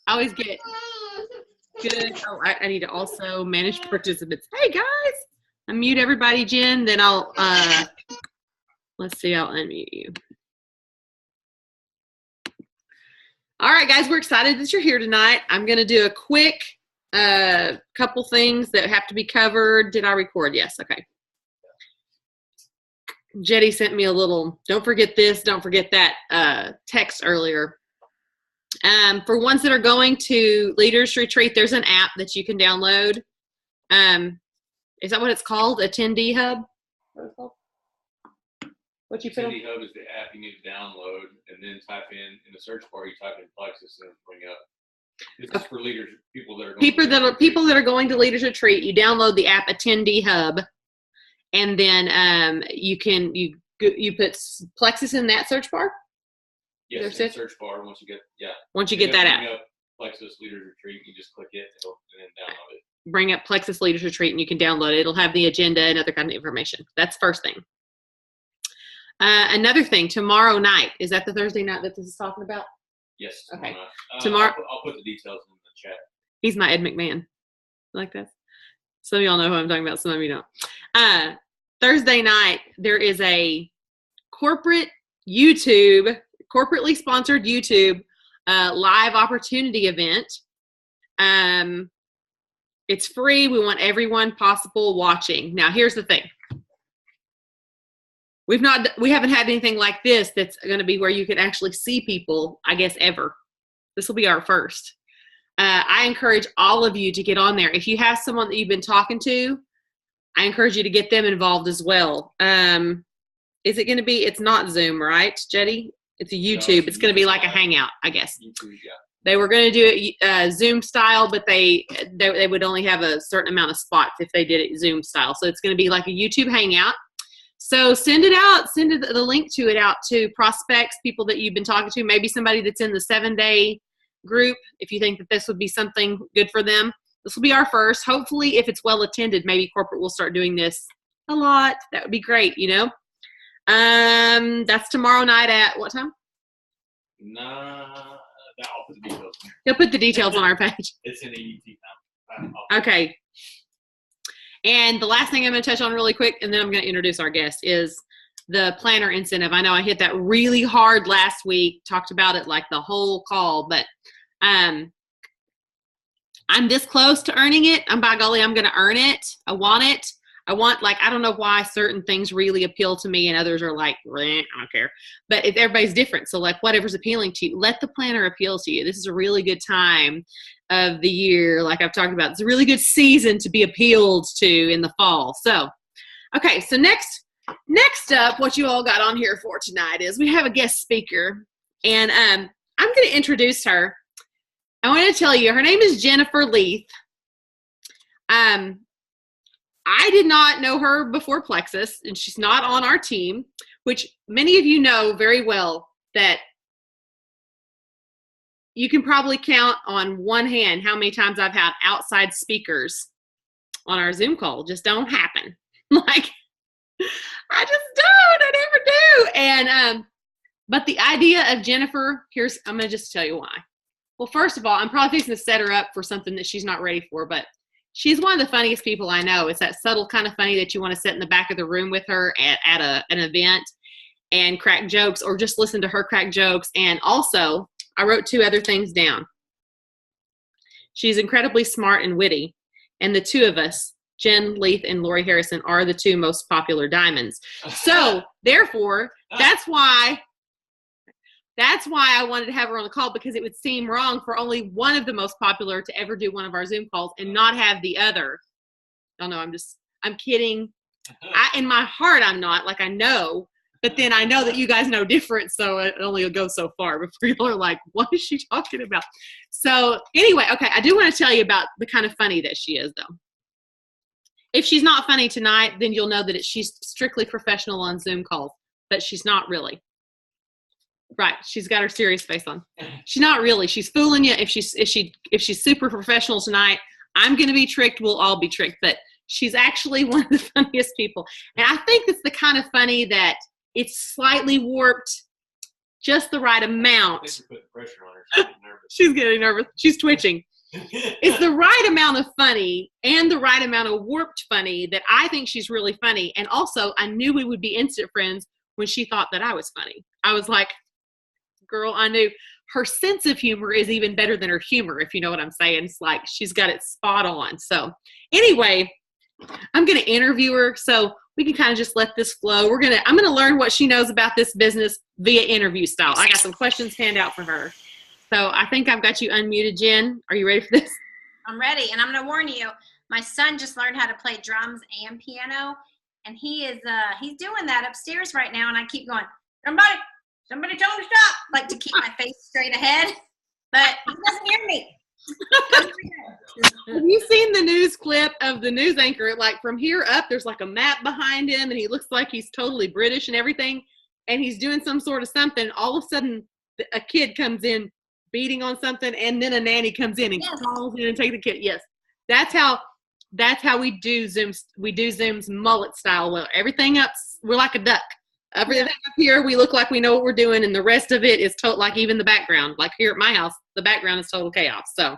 I always get good. Oh, I need to also manage participants. Hey guys, unmute everybody, Jen. Then I'll let's see. I'll unmute you. All right, guys, we're excited that you're here tonight. I'm going to do a quick couple things that have to be covered. Did I record? Yes. Okay. Jetty sent me a little, don't forget this, don't forget that text earlier. For ones that are going to Leaders Retreat, there's an app that you can download. Is that what it's called? Attendee Hub? What is it called? What you put Attendee Hub is the app you need to download, and then type in the search bar, you type in Plexus and it'll bring up. This is for leaders, people that are going to Leaders Retreat. You download the app Attendee Hub, and then you put Plexus in that search bar. Yes, in the search bar. Once you get that app, Plexus Leaders Retreat, you just click it and then download it. Bring up Plexus Leaders Retreat, and you can download it. It'll have the agenda and other kind of information. That's first thing. Another thing, tomorrow night. Is that the Thursday night that this is talking about? Yes. Okay. Tomorrow. I'll put the details in the chat. He's my Ed McMahon. Like that. Some of y'all know who I'm talking about. Some of you don't. Thursday night, there is a corporately sponsored YouTube live opportunity event. It's free. We want everyone possible watching. Now, here's the thing. We haven't had anything like this that's going to be where you can actually see people, I guess, ever. This will be our first. I encourage all of you to get on there. If you have someone that you've been talking to, I encourage you to get them involved as well. Is it going to be, it's not Zoom, right, Jetty? It's a YouTube. No, it's going to be like a hangout, I guess. YouTube, yeah. They were going to do it Zoom style, but they would only have a certain amount of spots if they did it Zoom style. So it's going to be like a YouTube hangout. So send the link to it out to prospects, people that you've been talking to, maybe somebody that's in the 7-day group. If you think that this would be something good for them, this will be our first. Hopefully, if it's well attended, maybe corporate will start doing this a lot. That would be great, you know. That's tomorrow night at what time? I'll put the details. You'll put the details on our page. It's in EET now. Okay. And the last thing I'm going to touch on really quick, and then I'm going to introduce our guest, is the planner incentive. I know I hit that really hard last week, talked about it like the whole call, but I'm this close to earning it. By golly, I'm going to earn it. I want it. I don't know why certain things really appeal to me and others are like, I don't care. But everybody's different. So like whatever's appealing to you, let the planner appeal to you. This is a really good time of the year. Like I've talked about, it's a really good season to be appealed to in the fall. So, okay. So next up, what you all got on here for tonight is we have a guest speaker, and I'm going to introduce her. I want to tell you, her name is Jennifer Leath. I did not know her before Plexus, and she's not on our team, which many of you know very well that you can probably count on one hand how many times I've had outside speakers on our Zoom call. Just don't happen. Like, I never do. And, but the idea of Jennifer, I'm going to just tell you why. Well, first of all, I'm probably fixing to set her up for something that she's not ready for, but she's one of the funniest people I know. It's that subtle kind of funny that you want to sit in the back of the room with her at an event and crack jokes, or just listen to her crack jokes. And also, I wrote 2 other things down. She's incredibly smart and witty. And the 2 of us, Jen Leath and Lori Harrison, are the 2 most popular diamonds. So therefore, that's why I wanted to have her on the call, because it would seem wrong for only one of the most popular to ever do one of our Zoom calls and not have the other. Oh no, I'm kidding. In my heart, I'm not, like I know, but then I know that you guys know different. So it only goes so far before people are like, what is she talking about? So anyway, okay. I do want to tell you about the kind of funny that she is though. If she's not funny tonight, then you'll know that she's strictly professional on Zoom calls, but she's not really. Right. She's got her serious face on. She's not really. She's fooling you. If she's super professional tonight, I'm going to be tricked. We'll all be tricked. But she's actually one of the funniest people. And I think it's the kind of funny that it's slightly warped just the right amount. Put pressure on her. She's getting nervous. She's getting nervous. She's twitching. It's the right amount of funny and the right amount of warped funny that I think she's really funny. And also, I knew we would be instant friends when she thought that I was funny. I was like, girl, I knew her sense of humor is even better than her humor, if you know what I'm saying. It's like she's got it spot on. So anyway, I'm going to interview her so we can kind of just let this flow. I'm going to learn what she knows about this business via interview style. I got some questions panned out for her. So I think I've got you unmuted, Jen. Are you ready for this? I'm ready. And I'm going to warn you, my son just learned how to play drums and piano. And he's doing that upstairs right now. And I keep going, somebody tell him to stop. Like to keep my face straight ahead. But he doesn't hear me. Have you seen the news clip of the news anchor? Like from here up, there's like a map behind him. And he looks like he's totally British and everything. And he's doing some sort of something. All of a sudden, a kid comes in beating on something, and then a nanny comes in and calls in and takes the kid. Yes, that's how we do Zooms. We do Zooms mullet style. Well, everything up, we're like a duck. Everything up here, we look like we know what we're doing, and the rest of it is like even the background. Like here at my house, the background is total chaos. So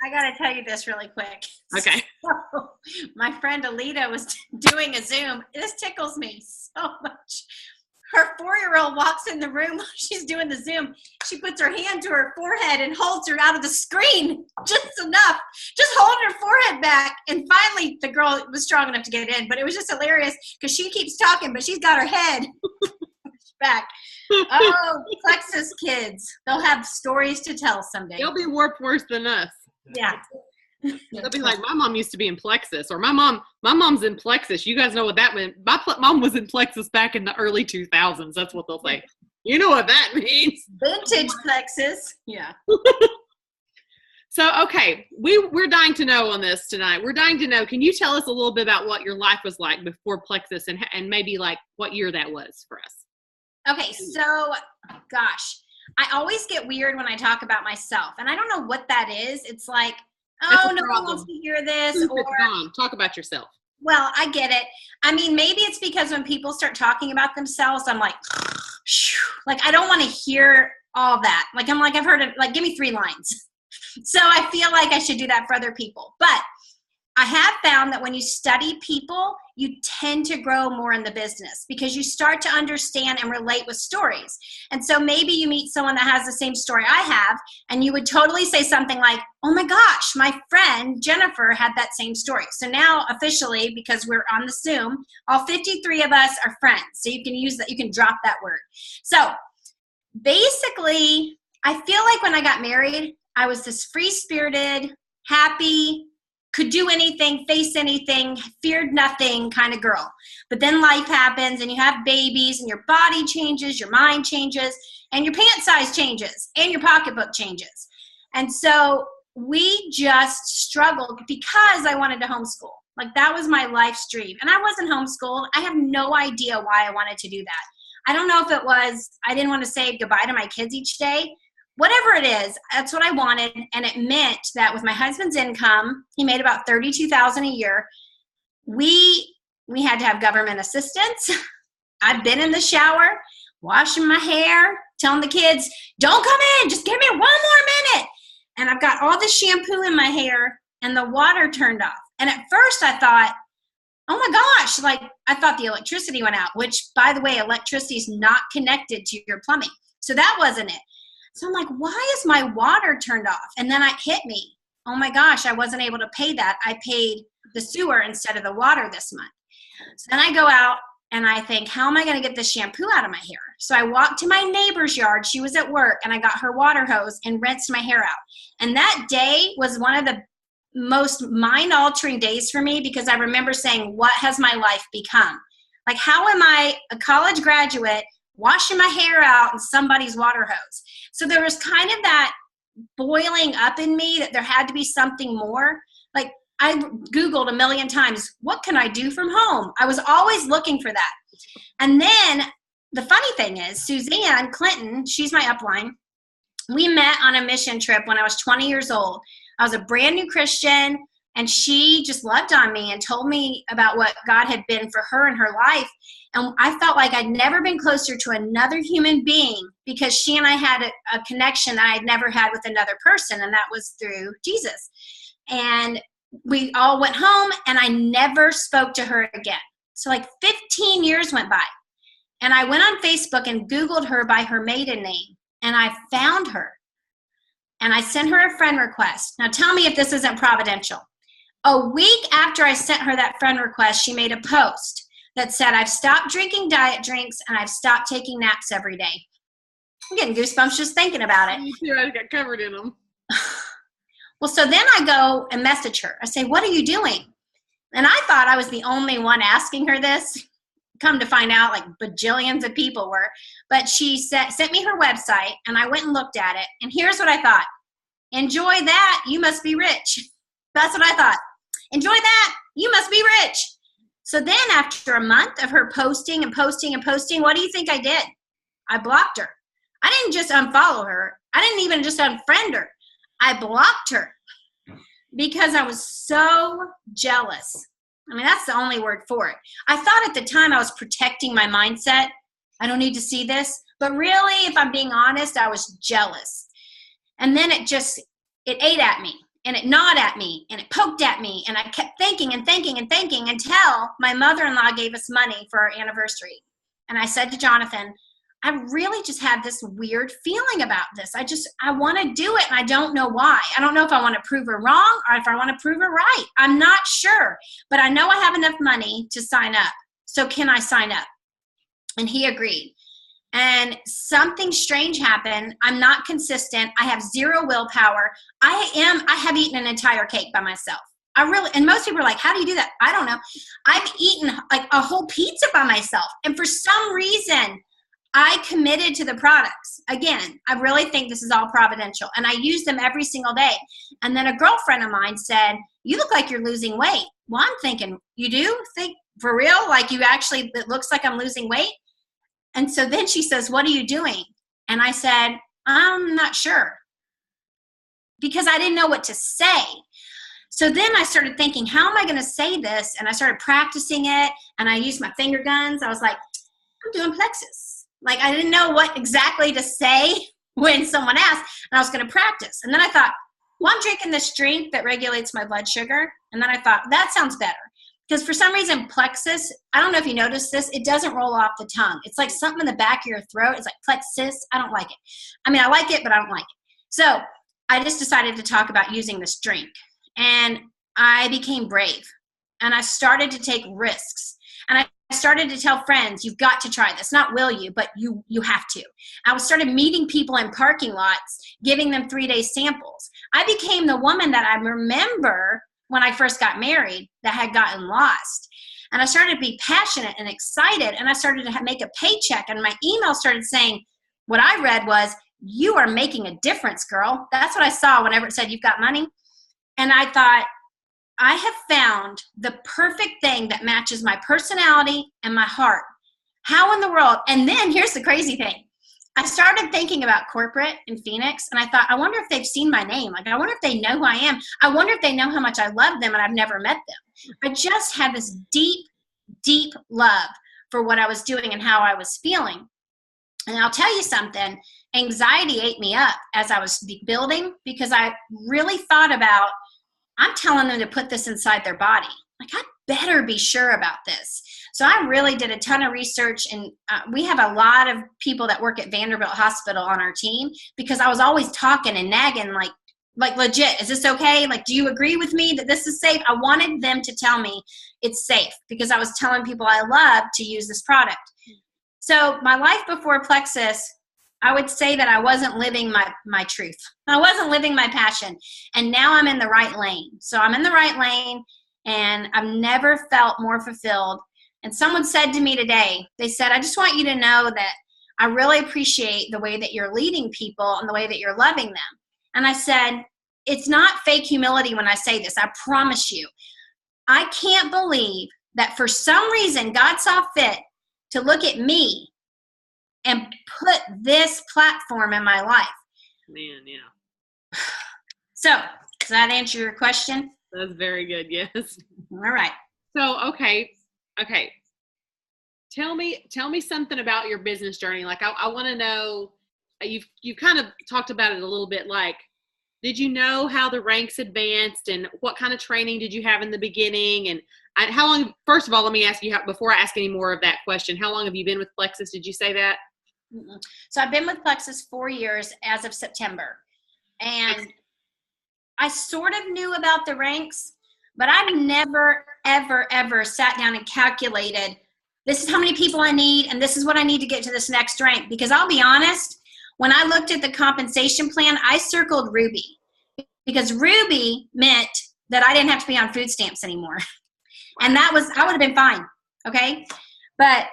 I got to tell you this really quick. Okay. So, my friend Alita was doing a Zoom. This tickles me so much. Her 4-year-old walks in the room while she's doing the Zoom. She puts her hand to her forehead and holds her out of the screen just enough, just holding her forehead back. And finally, the girl was strong enough to get in. But it was just hilarious because she keeps talking, but she's got her head back. Oh, Plexus kids. They'll have stories to tell someday. They'll be warped worse than us. Yeah. They'll be like, my mom used to be in Plexus, or my mom's in Plexus. You guys know what that meant. My mom was in Plexus back in the early 2000s. That's what they'll say. You know what that means. Vintage Plexus. Yeah. So, okay, we're dying to know on this tonight. We're dying to know. Can you tell us a little bit about what your life was like before Plexus and maybe like what year that was for us? Okay, so, gosh, I always get weird when I talk about myself. And I don't know what that is. It's like, oh, no one wants to hear this. Or talk about yourself. Well, I get it. I mean, maybe it's because when people start talking about themselves, I'm like I don't want to hear all that. Like, I'm like, I've heard it, like, give me 3 lines. So I feel like I should do that for other people. But I have found that when you study people, you tend to grow more in the business because you start to understand and relate with stories. And so maybe you meet someone that has the same story I have, and you would totally say something like, oh my gosh, my friend Jennifer had that same story. So now officially, because we're on the Zoom, all 53 of us are friends. So you can use that, you can drop that word. So basically, I feel like when I got married, I was this free-spirited, happy, could do anything, face anything, feared nothing kind of girl. But then life happens and you have babies and your body changes, your mind changes, and your pant size changes, and your pocketbook changes. And so we just struggled because I wanted to homeschool. Like that was my life's dream. And I wasn't homeschooled. I have no idea why I wanted to do that. I don't know if it was I didn't want to say goodbye to my kids each day. Whatever it is, that's what I wanted, and it meant that with my husband's income, he made about $32,000 a year. We had to have government assistance. I've been in the shower, washing my hair, telling the kids, "Don't come in, just give me 1 more minute." And I've got all the shampoo in my hair, and the water turned off. And at first, I thought, "Oh my gosh!" Like I thought the electricity went out. Which, by the way, electricity is not connected to your plumbing, so that wasn't it. So I'm like, why is my water turned off? And then it hit me. Oh my gosh, I wasn't able to pay that. I paid the sewer instead of the water this month. So then I go out and I think, how am I going to get this shampoo out of my hair? So I walked to my neighbor's yard. She was at work and I got her water hose and rinsed my hair out. And that day was one of the most mind-altering days for me because I remember saying, what has my life become? Like, how am I a college graduate washing my hair out in somebody's water hose? So there was kind of that boiling up in me that there had to be something more. Like I Googled a million times, what can I do from home? I was always looking for that. And then the funny thing is, Suzanne Clinton, she's my upline. We met on a mission trip when I was 20 years old. I was a brand new Christian, and she just loved on me and told me about what God had been for her in her life. And I felt like I'd never been closer to another human being because she and I had a connection that I had never had with another person, and that was through Jesus. And we all went home, and I never spoke to her again. So like 15 years went by, and I went on Facebook and Googled her by her maiden name, and I found her. And I sent her a friend request. Now tell me if this isn't providential. A week after I sent her that friend request, she made a post that said, I've stopped drinking diet drinks and I've stopped taking naps every day. I'm getting goosebumps just thinking about it. Me too. I got covered in them. Well, so then I go and message her. I say, what are you doing? And I thought I was the only one asking her this. Come to find out, like bajillions of people were. But she sent me her website, and I went and looked at it. And here's what I thought. Enjoy that. You must be rich. That's what I thought. Enjoy that. You must be rich. So then after a month of her posting and posting and posting, what do you think I did? I blocked her. I didn't just unfollow her. I didn't even just unfriend her. I blocked her because I was so jealous. I mean, that's the only word for it. I thought at the time I was protecting my mindset. I don't need to see this. But really, if I'm being honest, I was jealous. And then it ate at me, and it gnawed at me, and it poked at me, and I kept thinking and thinking and thinking until my mother-in-law gave us money for our anniversary. And I said to Jonathan, I really just have this weird feeling about this. I want to do it, and I don't know why. I don't know if I want to prove her wrong or if I want to prove her right. I'm not sure, but I know I have enough money to sign up. So can I sign up? And he agreed. And something strange happened. I'm not consistent. I have zero willpower. I have eaten an entire cake by myself. And most people are like, how do you do that? I don't know. I've eaten like a whole pizza by myself. And for some reason, I committed to the products. Again, I really think this is all providential. And I use them every single day. And then a girlfriend of mine said, you look like you're losing weight. Well, I'm thinking, you do think for real? Like it looks like I'm losing weight? And so then she says, what are you doing? And I said, I'm not sure. Because I didn't know what to say. So then I started thinking, how am I going to say this? And I started practicing it. And I used my finger guns. I was like, I'm doing plexus. Like I didn't know what exactly to say when someone asked. And I was going to practice. And then I thought, well, I'm drinking this drink that regulates my blood sugar. And then I thought, that sounds better. Because for some reason, plexus, I don't know if you noticed this, it doesn't roll off the tongue. It's like something in the back of your throat. It's like plexus. I don't like it. I mean, I like it, but I don't like it. So I just decided to talk about using this drink. And I became brave. And I started to take risks. And I started to tell friends, you've got to try this. Not will you, but you have to. I started meeting people in parking lots, giving them 3-day samples. I became the woman that I remember when I first got married that had gotten lost. And I started to be passionate and excited, and I started to make a paycheck, and my email started saying, what I read was, you are making a difference, girl. That's what I saw whenever it said, you've got money. And I thought, I have found the perfect thing that matches my personality and my heart. How in the world? And then here's the crazy thing. I started thinking about corporate in Phoenix, and I thought, I wonder if they've seen my name. Like, I wonder if they know who I am. I wonder if they know how much I love them, and I've never met them. I just had this deep, deep love for what I was doing and how I was feeling. And I'll tell you something, anxiety ate me up as I was building, because I really thought about, I'm telling them to put this inside their body. Like, I better be sure about this. So I really did a ton of research, and we have a lot of people that work at Vanderbilt Hospital on our team, because I was always talking and nagging, like legit, is this okay? Like, do you agree with me that this is safe? I wanted them to tell me it's safe, because I was telling people I love to use this product. So my life before Plexus, I would say that I wasn't living my truth. I wasn't living my passion. And now I'm in the right lane. So I'm in the right lane, and I've never felt more fulfilled. And someone said to me today, they said, I just want you to know that I really appreciate the way that you're leading people and the way that you're loving them. And I said, it's not fake humility when I say this. I promise you. I can't believe that for some reason God saw fit to look at me and put this platform in my life. Man, yeah. So, does that answer your question? That's very good, yes. All right. So, okay. tell me something about your business journey. Like I want to know, you've kind of talked about it a little bit. Like, did you know how the ranks advanced, and what kind of training did you have in the beginning? And how long, first of all, let me ask you, before I ask any more of that question, how long have you been with Plexus? Did you say that? So I've been with Plexus 4 years as of September. And I sort of knew about the ranks, but I've never, ever, ever sat down and calculated, this is how many people I need, and this is what I need to get to this next rank. Because I'll be honest, when I looked at the compensation plan, I circled Ruby. Because Ruby meant that I didn't have to be on food stamps anymore. And I would have been fine, okay? But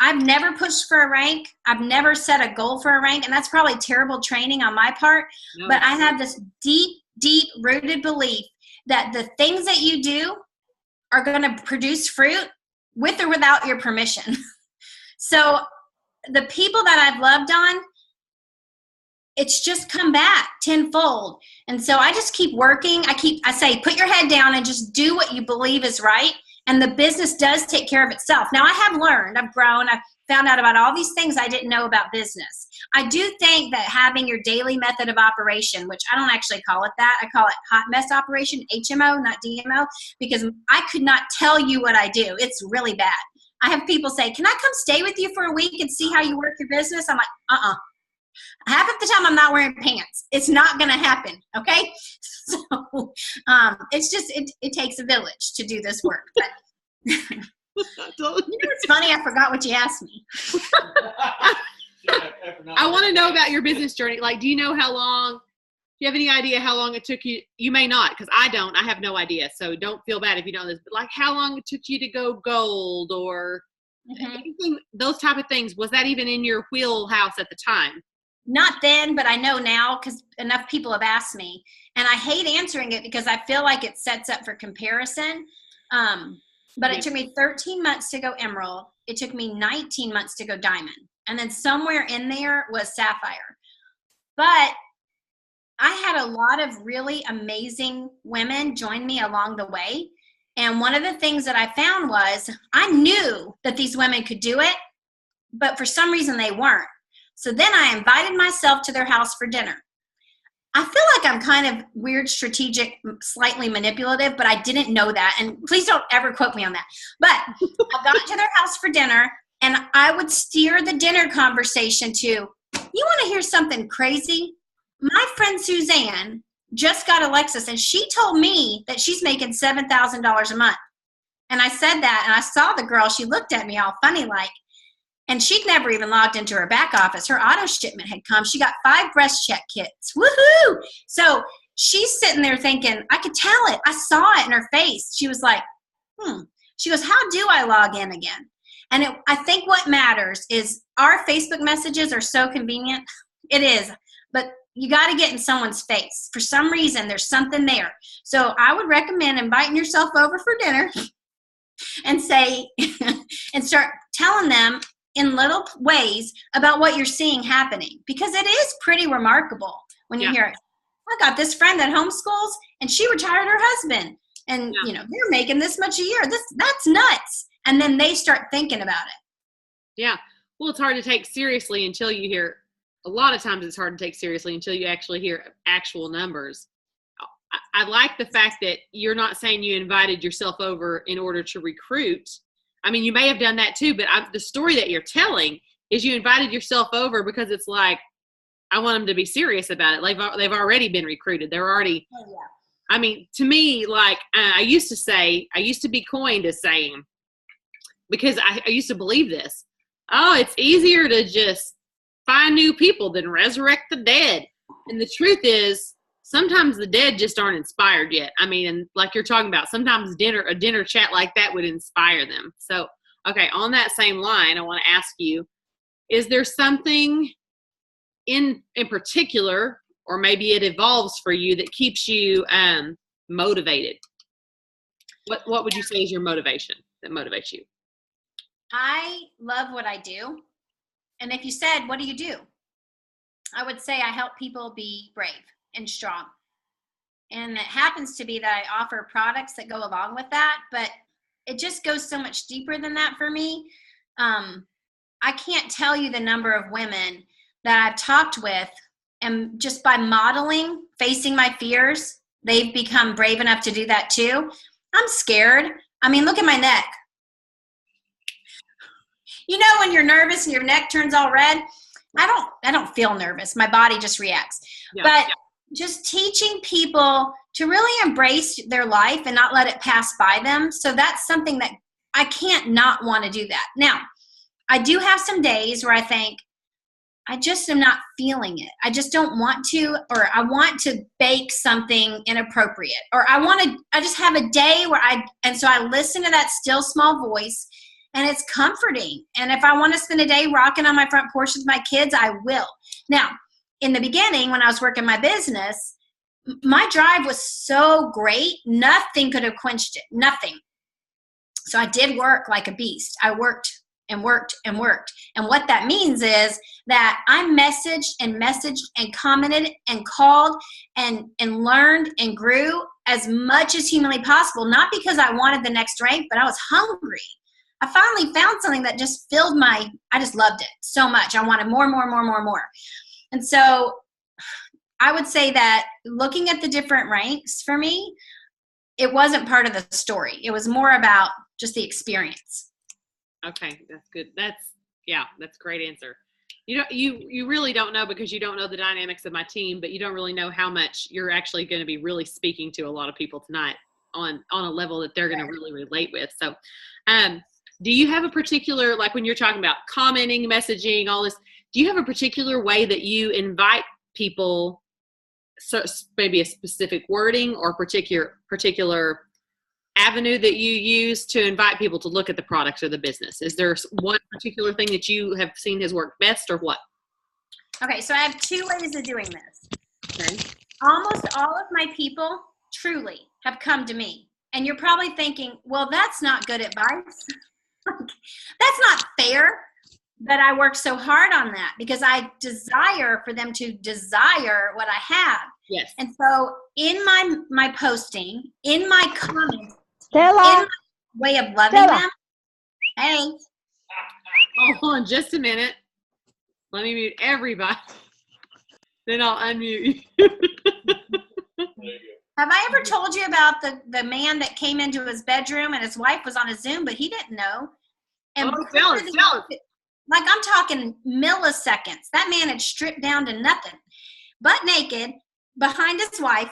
I've never pushed for a rank. I've never set a goal for a rank, and that's probably terrible training on my part. No. But I have this deep, deep rooted belief that the things that you do are going to produce fruit with or without your permission. So the people that I've loved on, it's just come back tenfold. And so I just keep working. I say, put your head down and just do what you believe is right. And the business does take care of itself. Now, I have learned, I've grown, I've found out about all these things I didn't know about business. I do think that having your daily method of operation, which I don't actually call it that, I call it hot mess operation, HMO, not DMO, because I could not tell you what I do. It's really bad. I have people say, can I come stay with you for a week and see how you work your business? I'm like, half of the time I'm not wearing pants. It's not going to happen. Okay. So it's just, it takes a village to do this work. But you know, it's funny. I forgot what you asked me. I want to know about your business journey. Like, do you know how long, do you have any idea how long it took you? You may not, because I don't. I have no idea. So don't feel bad if you don't know this. But like, how long it took you to go gold, or anything, those type of things. Was that even in your wheelhouse at the time? Not then, but I know now because enough people have asked me. And I hate answering it because I feel like it sets up for comparison. But it took me 13 months to go emerald. It took me 19 months to go diamond. And then somewhere in there was sapphire. But I had a lot of really amazing women join me along the way. And one of the things that I found was I knew that these women could do it, but for some reason they weren't. So then I invited myself to their house for dinner. I feel like I'm kind of weird, strategic, slightly manipulative, but I didn't know that. And please don't ever quote me on that. But I got to their house for dinner, and I would steer the dinner conversation to, you want to hear something crazy? My friend Suzanne just got a Lexus, and she told me that she's making $7,000 a month. And I said that, and I saw the girl. She looked at me all funny like, and she'd never even logged into her back office. Her auto shipment had come. She got 5 breast check kits. Woohoo! So she's sitting there thinking, I could tell it. I saw it in her face. She was like, She goes, how do I log in again? And I think what matters is our Facebook messages are so convenient. It is. But you got to get in someone's face. For some reason, there's something there. So I would recommend inviting yourself over for dinner and say, and start telling them in little ways about what you're seeing happening, because it is pretty remarkable when you hear it. I got this friend that homeschools and she retired her husband, and you know, they're making this much a year. That's nuts. And then they start thinking about it. Yeah. Well, it's hard to take seriously until you hear, a lot of times it's hard to take seriously until you actually hear actual numbers. I like the fact that you're not saying you invited yourself over in order to recruit. I mean, you may have done that too, but the story that you're telling is you invited yourself over because it's like, I want them to be serious about it. Like they've already been recruited. They're already, I mean, to me, like I used to be coined as saying, because I used to believe this, oh, it's easier to just find new people than resurrect the dead. And the truth is, sometimes the dead just aren't inspired yet. I mean, and like you're talking about, sometimes a dinner chat like that would inspire them. So, okay, on that same line, I want to ask you, is there something in particular, or maybe it evolves for you, that keeps you motivated? What would you say is your motivation that motivates you? I love what I do. And if you said, what do you do? I would say I help people be brave and strong. And it happens to be that I offer products that go along with that. But it just goes so much deeper than that for me. I can't tell you the number of women that I've talked with, and just by modeling, facing my fears, they've become brave enough to do that too. I'm scared. I mean, look at my neck. You know, when you're nervous and your neck turns all red, I don't feel nervous. My body just reacts. Yeah, but just teaching people to really embrace their life and not let it pass by them. So that's something that I can't not want to do that. Now, I do have some days where I think, I just am not feeling it. I just don't want to, or I want to bake something inappropriate, or I just have a day where and so I listen to that still small voice, and it's comforting. And if I want to spend a day rocking on my front porch with my kids, I will. Now, in the beginning, when I was working my business, my drive was so great, nothing could have quenched it, nothing. So I did work like a beast. I worked and worked and worked. And what that means is that I messaged and commented and called and learned and grew as much as humanly possible, not because I wanted the next rank, but I was hungry. I finally found something that just filled I just loved it so much. I wanted more. And so I would say that looking at the different ranks for me, it wasn't part of the story. It was more about just the experience. Okay, that's good. That's a great answer. You really don't know, because you don't know the dynamics of my team, but you don't really know how much you're actually going to be really speaking to a lot of people tonight on a level that they're going to really relate with. So, do you have a particular, like when you're talking about commenting, messaging, all this, do you have a particular way that you invite people, so maybe a specific wording or particular avenue that you use to invite people to look at the product or the business? Is there one particular thing that you have seen has worked best, or what? Okay, so I have two ways of doing this. Okay. Almost all of my people truly have come to me. And you're probably thinking, well, that's not good advice. That's not fair that I work so hard on that, because I desire for them to desire what I have. Yes. And so in my posting, in my comments, Stella. in my way of loving them. Hey. Hold on just a minute. Let me mute everybody. Then I'll unmute you. Have I ever told you about the man that came into his bedroom and his wife was on a Zoom, but he didn't know? And tell us. Like, I'm talking milliseconds. That man had stripped down to nothing, butt naked, behind his wife.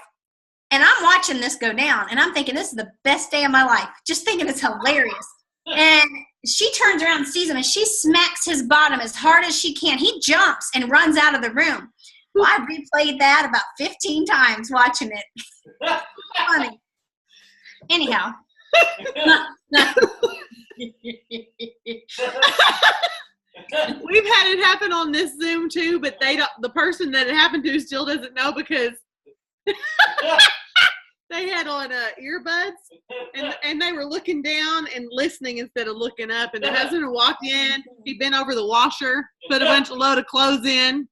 And I'm watching this go down, and I'm thinking, this is the best day of my life. Just thinking it's hilarious. And she turns around and sees him, and she smacks his bottom as hard as she can. He jumps and runs out of the room. Well, I replayed that about 15 times watching it. Funny. Anyhow. We've had it happen on this Zoom too, but the person that it happened to still doesn't know, because they had on earbuds and they were looking down and listening instead of looking up. And the husband had walked in, he'd been over the washer, put a load of clothes in.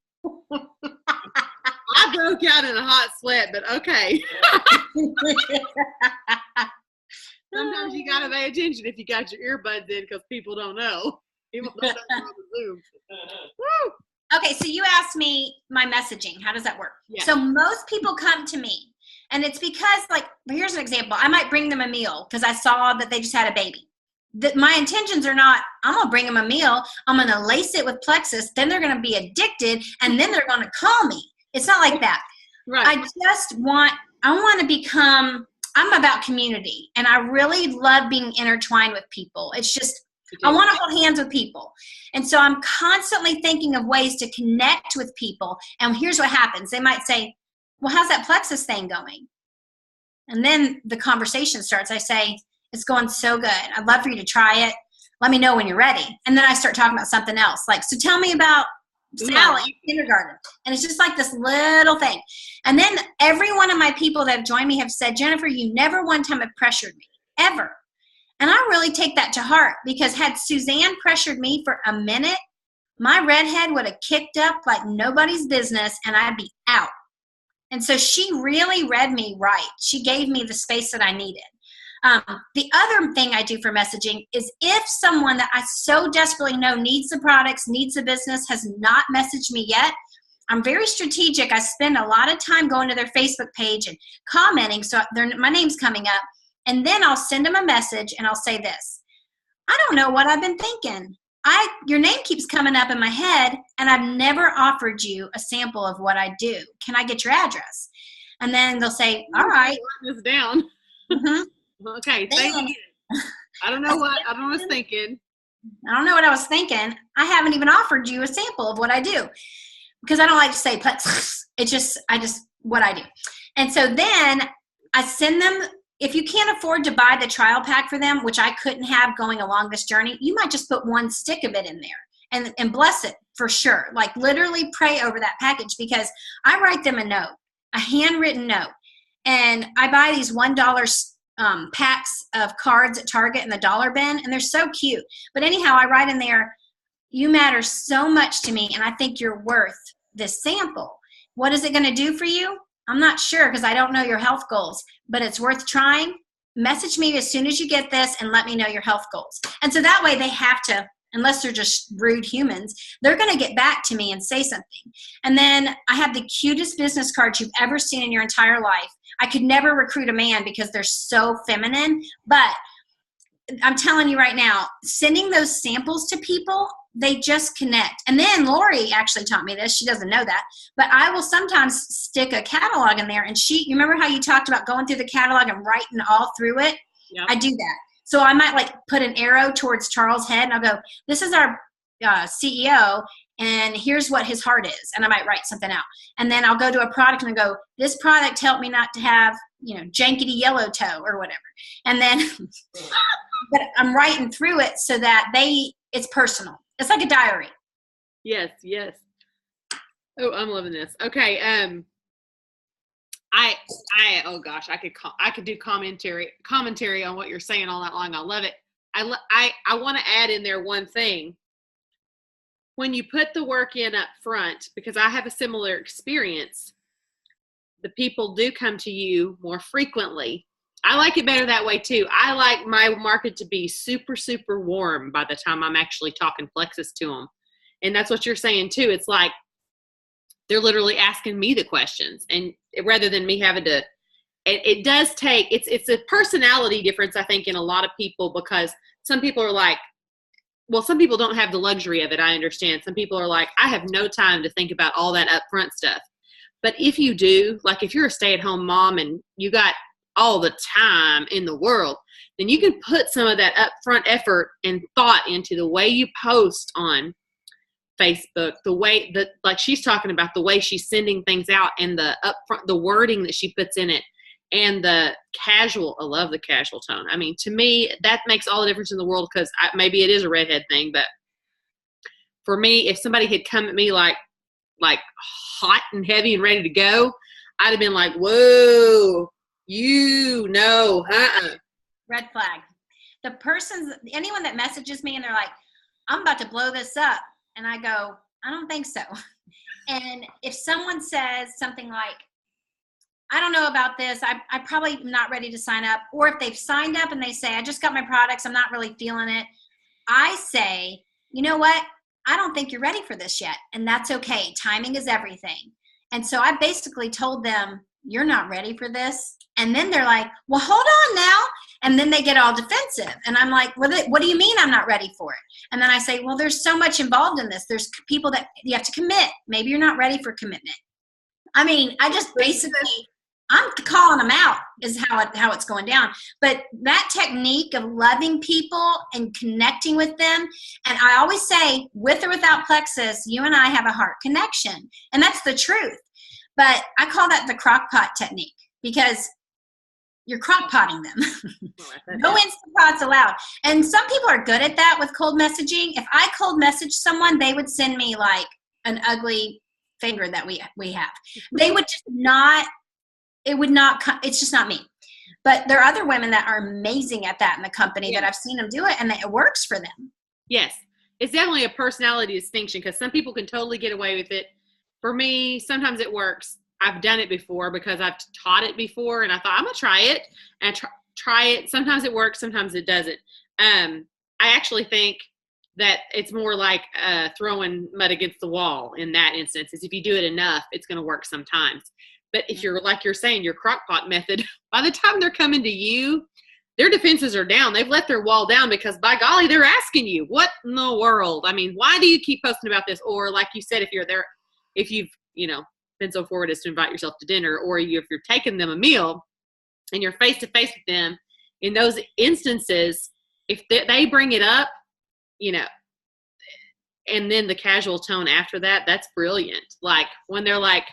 I broke out in a hot sweat, but okay. Sometimes you gotta pay attention if you got your earbuds in, because people don't know. People don't know on the Zoom. Woo! Okay, so you asked me my messaging. How does that work? Yeah. So most people come to me, and it's because, like, here's an example. I might bring them a meal because I saw that they just had a baby. My intentions are not, I'm going to bring them a meal, I'm going to lace it with Plexus, then they're going to be addicted, and then they're going to call me. It's not like that. Right. I want to become, I'm about community, and I really love being intertwined with people. It's just, I want to hold hands with people. And so I'm constantly thinking of ways to connect with people. And here's what happens. They might say, well, how's that Plexus thing going? And then the conversation starts. I say, it's going so good. I'd love for you to try it. Let me know when you're ready. And then I start talking about something else. Like, so tell me about Sally in kindergarten. And it's just like this little thing. And then every one of my people that have joined me have said, Jennifer, you never one time have pressured me, ever. And I really take that to heart, because had Suzanne pressured me for a minute, my redhead would have kicked up like nobody's business and I'd be out. And so she really read me right. She gave me the space that I needed. The other thing I do for messaging is if someone that I so desperately know needs the products, needs the business, has not messaged me yet, I'm very strategic. I spend a lot of time going to their Facebook page and commenting, so my name's coming up. And then I'll send them a message and I'll say this: I don't know what I've been thinking. Your name keeps coming up in my head, and I've never offered you a sample of what I do. Can I get your address? And then they'll say, all right. Write this down. Mm-hmm. Okay, thank you. I don't know what I was thinking. I don't know what I was thinking. I haven't even offered you a sample of what I do, because I don't like to say, it's just what I do. And so then I send them, if you can't afford to buy the trial pack for them, which I couldn't have going along this journey, you might just put one stick of it in there and bless it for sure. Like literally pray over that package, because I write them a note, a handwritten note. And I buy these $1 packs of cards at Target in the dollar bin, and they're so cute. But anyhow, I write in there, you matter so much to me, and I think you're worth this sample. What is it going to do for you? I'm not sure, because I don't know your health goals, but it's worth trying. Message me as soon as you get this and let me know your health goals. And so that way they have to, unless they're just rude humans, they're going to get back to me and say something. And then I have the cutest business cards you've ever seen in your entire life. I could never recruit a man because they're so feminine, but I'm telling you right now, sending those samples to people, they just connect. And then Lori actually taught me this. She doesn't know that, but I will sometimes stick a catalog in there, and you remember how you talked about going through the catalog and writing all through it? Yep. I do that. So I might like put an arrow towards Charles' head, and I'll go, this is our CEO, and here's what his heart is. And I might write something out. And then I'll go to a product and I go, this product helped me not to have, jankety yellow toe or whatever. And then, but I'm writing through it so that it's personal. It's like a diary. Yes. Oh, I'm loving this. Okay. Oh gosh, I could do commentary on what you're saying all night long. I love it. I want to add in there one thing. When you put the work in up front, because I have a similar experience, the people do come to you more frequently. I like it better that way too. I like my market to be super, super warm by the time I'm actually talking Plexus to them. And that's what you're saying too. It's like they're literally asking me the questions, and rather than me having to, it does take, it's a personality difference, I think, in a lot of people, because some people are like, well, some people don't have the luxury of it. I understand. Some people are like, I have no time to think about all that upfront stuff. But if you do, like if you're a stay-at-home mom and you got all the time in the world, then you can put some of that upfront effort and thought into the way you post on Facebook, the way that, like she's talking about, the way she's sending things out, and the upfront, the wording that she puts in it, and the casual. I love the casual tone. I mean, to me, that makes all the difference in the world, because maybe it is a redhead thing, but for me, if somebody had come at me like hot and heavy and ready to go, I'd have been like, whoa, Red flag. Anyone that messages me and they're like, I'm about to blow this up, and I go, I don't think so. And if someone says something like, I don't know about this, I'm probably not ready to sign up, or if they've signed up and they say, I just got my products, I'm not really feeling it, I say, you know what? I don't think you're ready for this yet, and that's okay. Timing is everything. And so I basically told them, you're not ready for this. And then they're like, well, hold on now. And then they get all defensive. And I'm like, what do you mean I'm not ready for it? And then I say, well, there's so much involved in this. There's people that you have to commit. Maybe you're not ready for commitment. I mean, I just basically, I'm calling them out is how it's going down. But that technique of loving people and connecting with them, and I always say, with or without Plexus, you and I have a heart connection. And that's the truth. But I call that the crock pot technique, because you're crock potting them. No Instant Pots allowed. And some people are good at that with cold messaging. If I cold message someone, they would send me like an ugly finger that we have. They would just not, it's just not me. But there are other women that are amazing at that in the company that I've seen them do it, and it works for them. Yes. It's definitely a personality distinction, because some people can totally get away with it. For me, sometimes it works. I've done it before because I've taught it before, and I thought, I'm going to try it. And try it. Sometimes it works, sometimes it doesn't. I actually think that it's more like throwing mud against the wall in that instance. Is if you do it enough, it's going to work sometimes. But if you're, like you're saying, your crock pot method, by the time they're coming to you, their defenses are down. They've let their wall down because, by golly, they're asking you, what in the world? I mean, why do you keep posting about this? Or like you said, if you're there, if you've, been so forward as to invite yourself to dinner, or if you're taking them a meal and you're face to face with them, in those instances, if they bring it up, and then the casual tone after that, that's brilliant. Like when they're like,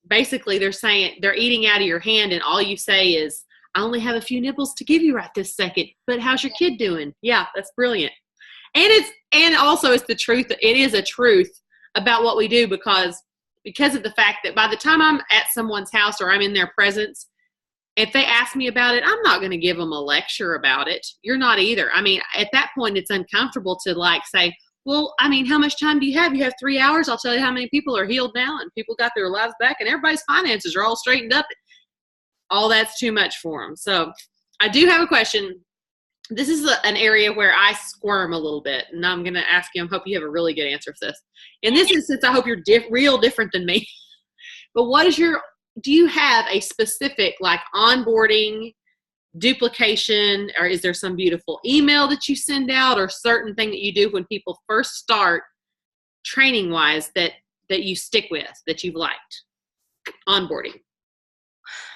basically they're saying, they're eating out of your hand and all you say is, I only have a few nibbles to give you right this second, but how's your kid doing? Yeah, that's brilliant. And also it's the truth. It is a truth about what we do because of the fact that by the time I'm at someone's house or I'm in their presence, if they ask me about it, I'm not going to give them a lecture about it. You're not either. I mean, at that point, it's uncomfortable to like say, well, I mean, how much time do you have? You have 3 hours. I'll tell you how many people are healed now and people got their lives back and everybody's finances are all straightened up. All that's too much for them. So I do have a question. This is an area where I squirm a little bit, and I'm going to ask you, I hope you have a really good answer for this. In this instance, I hope you're real different than me. But do you have a specific like onboarding duplication, or is there some beautiful email that you send out or certain thing that you do when people first start training wise that you stick with, that you've liked? Onboarding.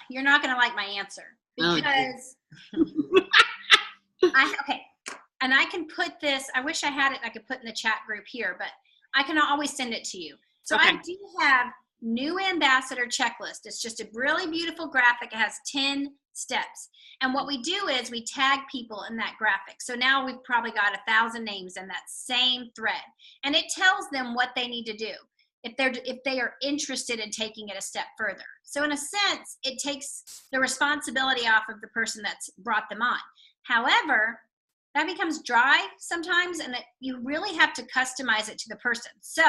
You're not going to like my answer because okay. And I can put this, I wish I had it, I could put in the chat group here, but I can always send it to you. So okay. I do have new ambassador checklist. It's just a really beautiful graphic. It has 10 steps. And what we do is we tag people in that graphic. So now we've probably got 1,000 names in that same thread. And it tells them what they need to do if they are interested in taking it a step further. So in a sense, it takes the responsibility off of the person that's brought them on. However, that becomes dry sometimes, and that you really have to customize it to the person. So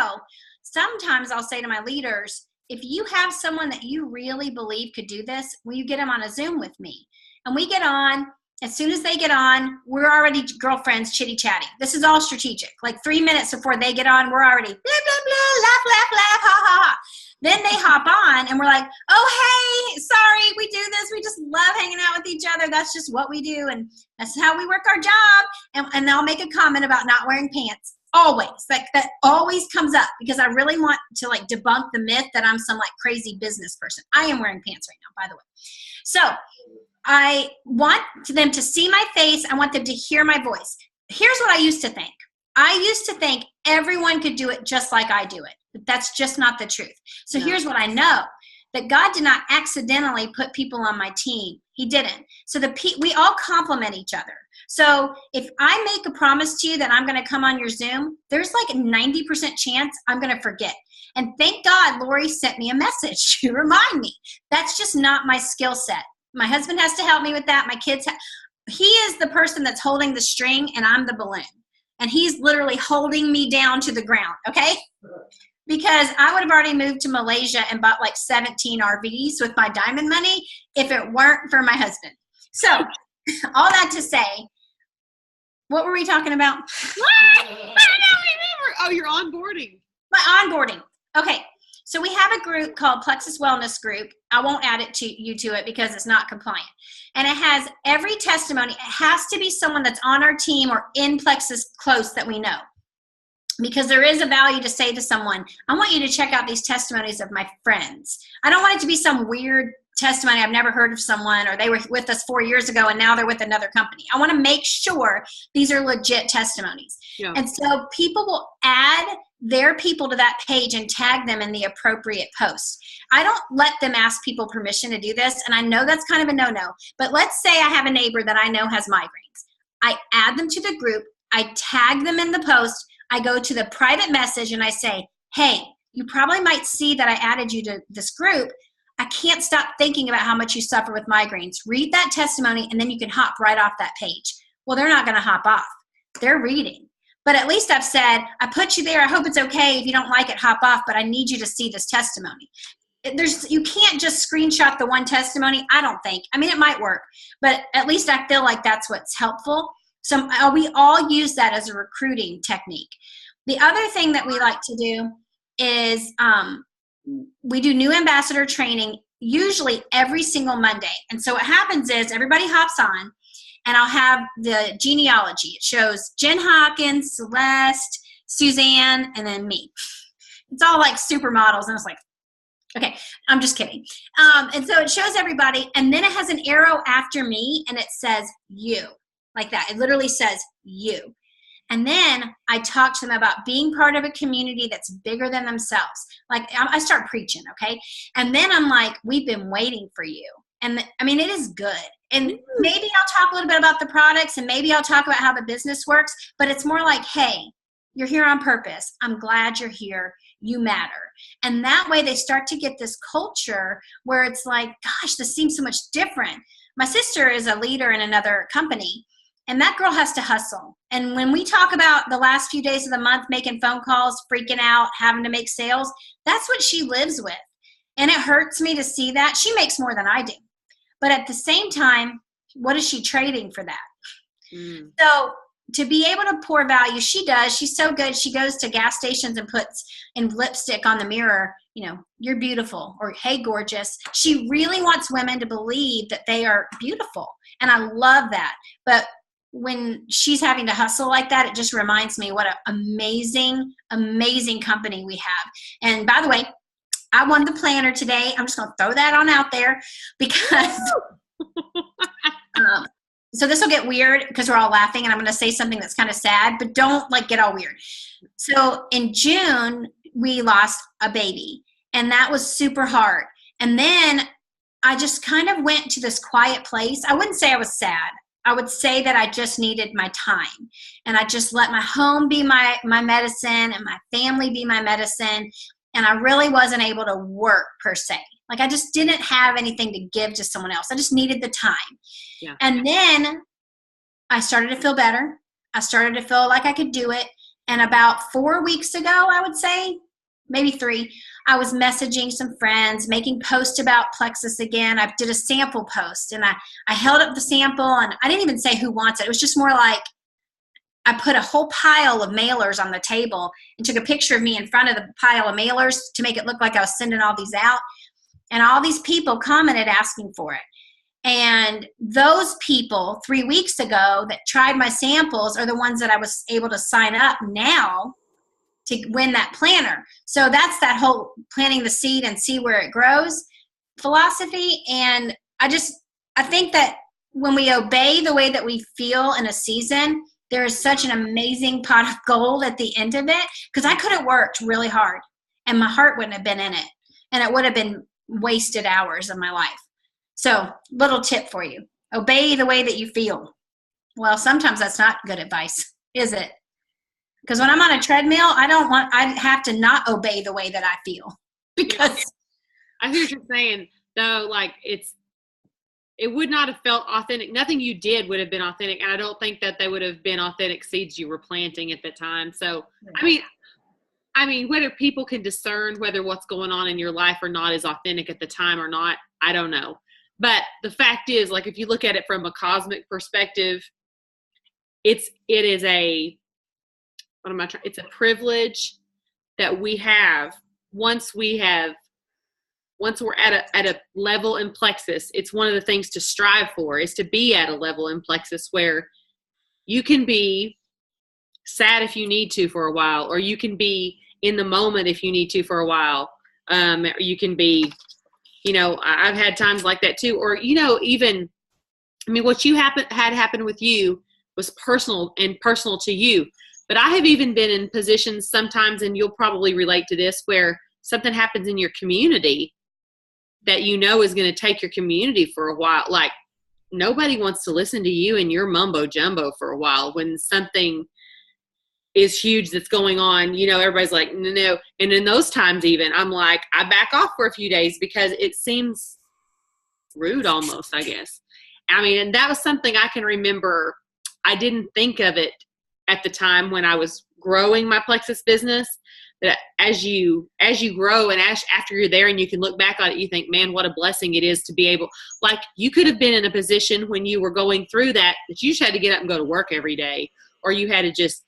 sometimes I'll say to my leaders, if you have someone that you really believe could do this, will you get them on a Zoom with me? And we get on. As soon as they get on, we're already girlfriends chitty-chatting. This is all strategic. Like 3 minutes before they get on, we're already blah, blah, blah, laugh, laugh, laugh, ha, ha, ha. Then they hop on, and we're like, oh, hey, sorry, we do this. We just love hanging out with each other. That's just what we do, and that's how we work our job. And they'll make a comment about not wearing pants. Always. Like that always comes up because I really want to like debunk the myth that I'm some like crazy business person. I am wearing pants right now, by the way. So I want them to see my face. I want them to hear my voice. Here's what I used to think. I used to think everyone could do it just like I do it, but that's just not the truth. So here's what I know, that God did not accidentally put people on my team. He didn't. So we all complement each other. So if I make a promise to you that I'm going to come on your Zoom, there's like a 90% chance I'm going to forget. And thank God Lori sent me a message to remind me. That's just not my skill set. My husband has to help me with that. My kids, he is the person that's holding the string and I'm the balloon. And he's literally holding me down to the ground, okay? Because I would have already moved to Malaysia and bought like 17 RVs with my diamond money if it weren't for my husband. So all that to say, what were we talking about? I don't remember. Oh, you're onboarding. My onboarding. Okay. So we have a group called Plexus Wellness Group. I won't add it to you to it because it's not compliant. And it has every testimony. It has to be someone that's on our team or in Plexus close that we know. Because there is a value to say to someone, I want you to check out these testimonies of my friends. I don't want it to be some weird testimony I've never heard of someone, or they were with us 4 years ago and now they're with another company. I want to make sure these are legit testimonies. Yeah. And so people will add their people to that page and tag them in the appropriate post. I don't let them ask people permission to do this, and I know that's kind of a no-no, but let's say I have a neighbor that I know has migraines. I add them to the group, I tag them in the post, I go to the private message and I say, hey, you probably might see that I added you to this group. I can't stop thinking about how much you suffer with migraines. Read that testimony and then you can hop right off that page. Well, they're not going to hop off. They're reading. But at least I've said, I put you there. I hope it's okay. If you don't like it, hop off. But I need you to see this testimony. you can't just screenshot the one testimony. I don't think. I mean, it might work, but at least I feel like that's what's helpful. So we all use that as a recruiting technique. The other thing that we like to do is we do new ambassador training usually every single Monday. And so what happens is everybody hops on, and I'll have the genealogy. It shows Jen Hawkins, Celeste, Suzanne, and then me. It's all like supermodels, and it's like, okay, I'm just kidding. And so it shows everybody, and then it has an arrow after me, and it says you, like that. It literally says you. And then I talk to them about being part of a community that's bigger than themselves. Like I start preaching, okay? And then I'm like, we've been waiting for you. And I mean, it is good. And maybe I'll talk a little bit about the products, and maybe I'll talk about how the business works, but it's more like, hey, you're here on purpose. I'm glad you're here. You matter. And that way they start to get this culture where it's like, gosh, this seems so much different. My sister is a leader in another company, and that girl has to hustle. And when we talk about the last few days of the month, making phone calls, freaking out, having to make sales, that's what she lives with. And it hurts me to see that. She makes more than I do. But at the same time, what is she trading for that? So to be able to pour value, she does. She's so good. She goes to gas stations and puts in lipstick on the mirror, you're beautiful, or hey, gorgeous. She really wants women to believe that they are beautiful. And I love that. But when she's having to hustle like that, it just reminds me what an amazing, amazing company we have. And by the way, I won the planner today. I'm just going to throw that on out there because so this will get weird because we're all laughing, and I'm going to say something that's kind of sad, but don't get all weird. So in June, we lost a baby, and that was super hard. And then I just kind of went to this quiet place. I wouldn't say I was sad. I would say that I just needed my time, and I just let my home be my medicine and my family be my medicine. And I really wasn't able to work per se. Like I just didn't have anything to give to someone else. I just needed the time. Yeah. And then I started to feel better. I started to feel like I could do it. And about 4 weeks ago, I would say, maybe 3, I was messaging some friends, making posts about Plexus again. I did a sample post, and I held up the sample, and I didn't even say who wants it. It was just more like I put a whole pile of mailers on the table and took a picture of me in front of the pile of mailers to make it look like I was sending all these out. And all these people commented asking for it. And those people 3 weeks ago that tried my samples are the ones that I was able to sign up now to win that planner. So that's that whole planting the seed and see where it grows philosophy. And I think that when we obey the way that we feel in a season, there is such an amazing pot of gold at the end of it, because I could have worked really hard and my heart wouldn't have been in it, and it would have been wasted hours of my life. So little tip for you, obey the way that you feel. Well, sometimes that's not good advice, is it? Because when I'm on a treadmill, I have to not obey the way that I feel, because I hear what you're saying though. Like it would not have felt authentic. Nothing you did would have been authentic. And I don't think that they would have been authentic seeds you were planting at the time. So, I mean, whether people can discern whether what's going on in your life or not is authentic at the time or not, I don't know. But the fact is, if you look at it from a cosmic perspective, it's a privilege that we have once we're at a level in Plexus. It's one of the things to strive for, is to be at a level in Plexus where you can be sad if you need to for a while, or you can be in the moment if you need to for a while. You can be, I've had times like that too. Or, even, what you had happen with you was personal to you. But I have even been in positions sometimes, and you'll probably relate to this, where something happens in your community that is going to take your community for a while. Like, nobody wants to listen to you and your mumbo jumbo for a while when something is huge that's going on. Everybody's like, no. And in those times, even I'm like, I back off for a few days because it seems rude almost, I guess. And that was something I can remember. I didn't think of it at the time when I was growing my Plexus business, that as you grow and after you're there and you can look back on it, you think, man, what a blessing it is to be able, like you could have been in a position when you were going through that you just had to get up and go to work every day, or you had to just,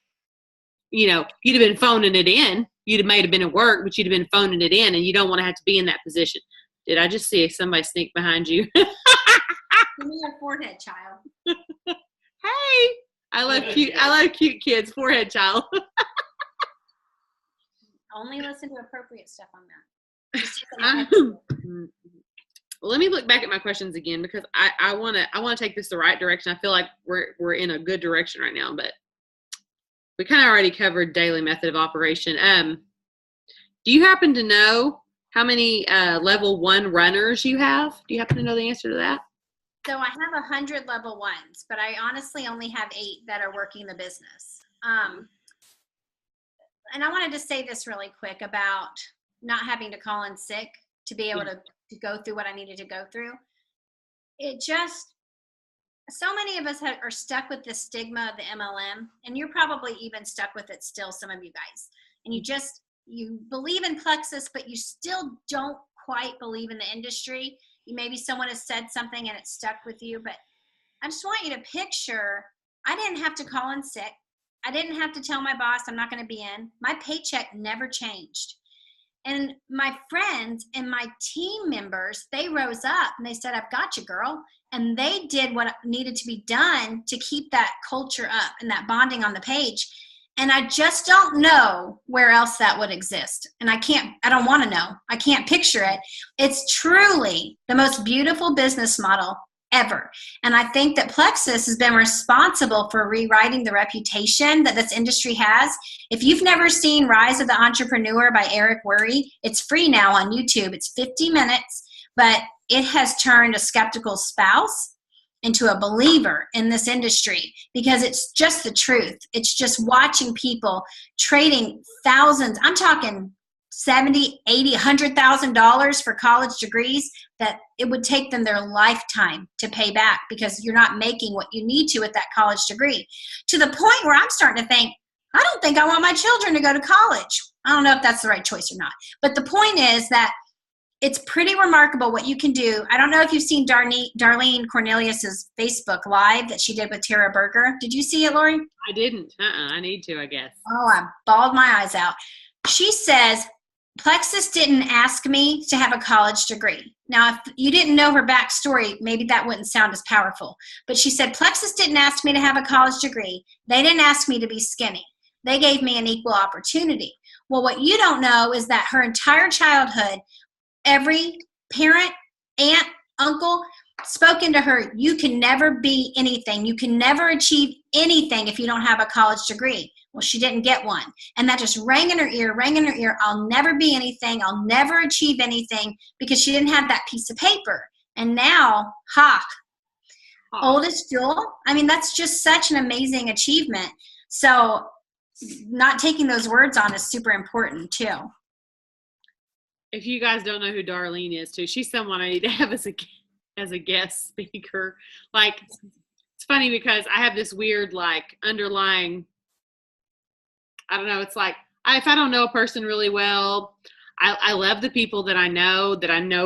you'd have been phoning it in. Might have been at work, but you'd have been phoning it in, and you don't want to have to be in that position. Did I just see somebody sneak behind you? Give me your forehead, child. Hey, I love cute kids. Forehead child. Only listen to appropriate stuff on that. Well, let me look back at my questions again, because I want to take this the right direction. I feel like we're in a good direction right now, but we kind of already covered daily method of operation. Do you happen to know how many level 1 runners you have? Do you happen to know the answer to that? So I have 100 level 1s, but I honestly only have 8 that are working the business. And I wanted to say this really quick about not having to call in sick to be able to go through what I needed to go through. So many of us are stuck with the stigma of the MLM, and you're probably even stuck with it still, some of you guys. And you believe in Plexus, but you still don't quite believe in the industry. Maybe someone has said something and it stuck with you, but I just want you to picture, I didn't have to call in sick. I didn't have to tell my boss I'm not going to be in. My paycheck never changed. And my friends and my team members, they rose up and they said, I've got you, girl. And they did what needed to be done to keep that culture up and that bonding on the page. And I just don't know where else that would exist. And I don't want to know. I can't picture it. It's truly the most beautiful business model ever. And I think that Plexus has been responsible for rewriting the reputation that this industry has. If you've never seen Rise of the Entrepreneur by Eric Worre, it's free now on YouTube. It's 50 minutes, but it has turned a skeptical spouse into a believer in this industry, because it's just the truth. It's just watching people trading thousands. I'm talking $70,000, $80,000, $100,000 for college degrees that it would take them their lifetime to pay back, because you're not making what you need to with that college degree. To the point where I'm starting to think, I don't think I want my children to go to college. I don't know if that's the right choice or not. But the point is that it's pretty remarkable what you can do. I don't know if you've seen Darlene Cornelius's Facebook Live that she did with Tara Berger. Did you see it, Lori? I didn't. I need to, I guess. Oh, I bawled my eyes out. She says, Plexus didn't ask me to have a college degree. Now, if you didn't know her backstory, maybe that wouldn't sound as powerful. But she said, Plexus didn't ask me to have a college degree. They didn't ask me to be skinny. They gave me an equal opportunity. Well, what you don't know is that her entire childhood, every parent, aunt, uncle spoken to her, you can never be anything. You can never achieve anything if you don't have a college degree. Well, she didn't get one. And that just rang in her ear. I'll never be anything. I'll never achieve anything, because she didn't have that piece of paper. And now, old as Jewel. I mean, that's just such an amazing achievement. So not taking those words on is super important too. If you guys don't know who Darlene is too, she's someone I need to have as a guest speaker. Like, it's funny because I have this weird, like, underlying, I don't know, it's like, if I don't know a person really well, I love the people that I know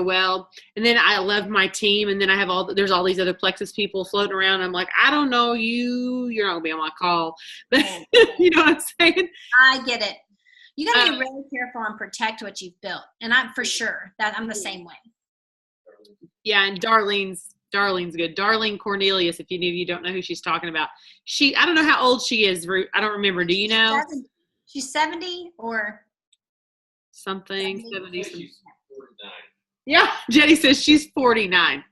well, and then I love my team, and then I have there's all these other Plexus people floating around. I'm like, I don't know you, you're not gonna be on my call, but you know what I'm saying? I get it. You got to be really careful and protect what you've built. And I'm for sure that I'm the same way. Yeah. And Darlene's good. Darlene Cornelius, if any of you don't know who she's talking about, I don't know how old she is. I don't remember. Do you know? She's 70 or something. 70. She's 49. Yeah. Jenny says she's 49.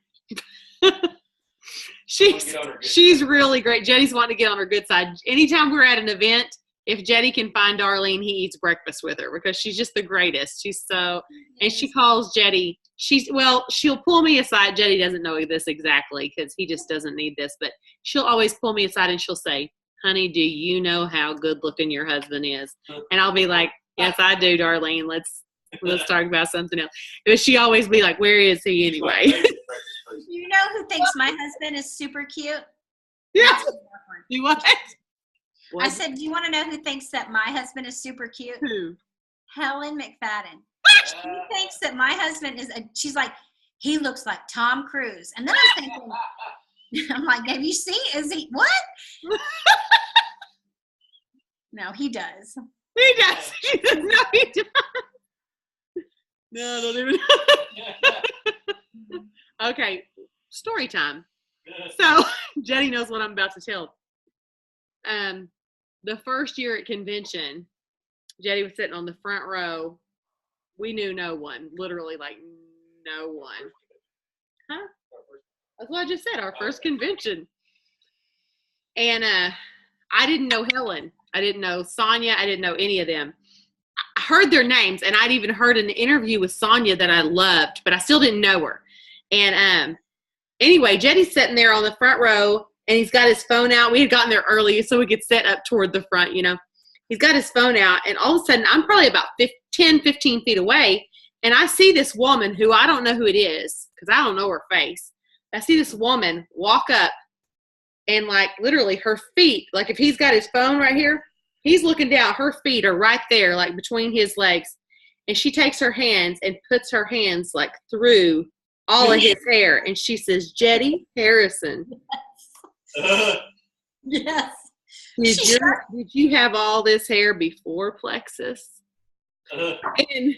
She's really great. Jenny's wanting to get on her good side. Anytime we're at an event, if Jetty can find Darlene, he eats breakfast with her, because she's just the greatest. She's so, and she calls Jetty. She'll pull me aside. Jetty doesn't know this exactly, because he just doesn't need this, but she'll always pull me aside and she'll say, honey, do you know how good looking your husband is? And I'll be like, yes, I do, Darlene. Let's talk about something else. But she always be like, where is he anyway? You know who thinks my husband is super cute? Yeah. You what? I said, do you want to know who thinks that my husband is super cute? Who? Helen McFadden. She thinks that my husband she's like, he looks like Tom Cruise. And then I'm thinking, I'm like, have you seen, is he, what? No, he does. He does. She does. No, he does. No, I don't even know. Okay, story time. So, Jenny knows what I'm about to tell. The first year at convention, Jenny was sitting on the front row. We knew no one, literally like no one. Huh? That's what I just said, our first convention. And I didn't know Helen. I didn't know Sonia. I didn't know any of them. I heard their names, and I'd even heard an interview with Sonia that I loved, but I still didn't know her. And anyway, Jetty's sitting there on the front row, and he's got his phone out. We had gotten there early so we could sit up toward the front, you know. He's got his phone out, and all of a sudden, I'm probably about 10, 15 feet away, and I see this woman who I don't know who it is because I don't know her face. I see this woman walk up, and like literally her feet, like if he's got his phone right here, he's looking down. Her feet are right there, like between his legs, and she takes her hands and puts her hands like through all of his hair, and she says, "Jetty Harrison." Yes. Did you have all this hair before Plexus? And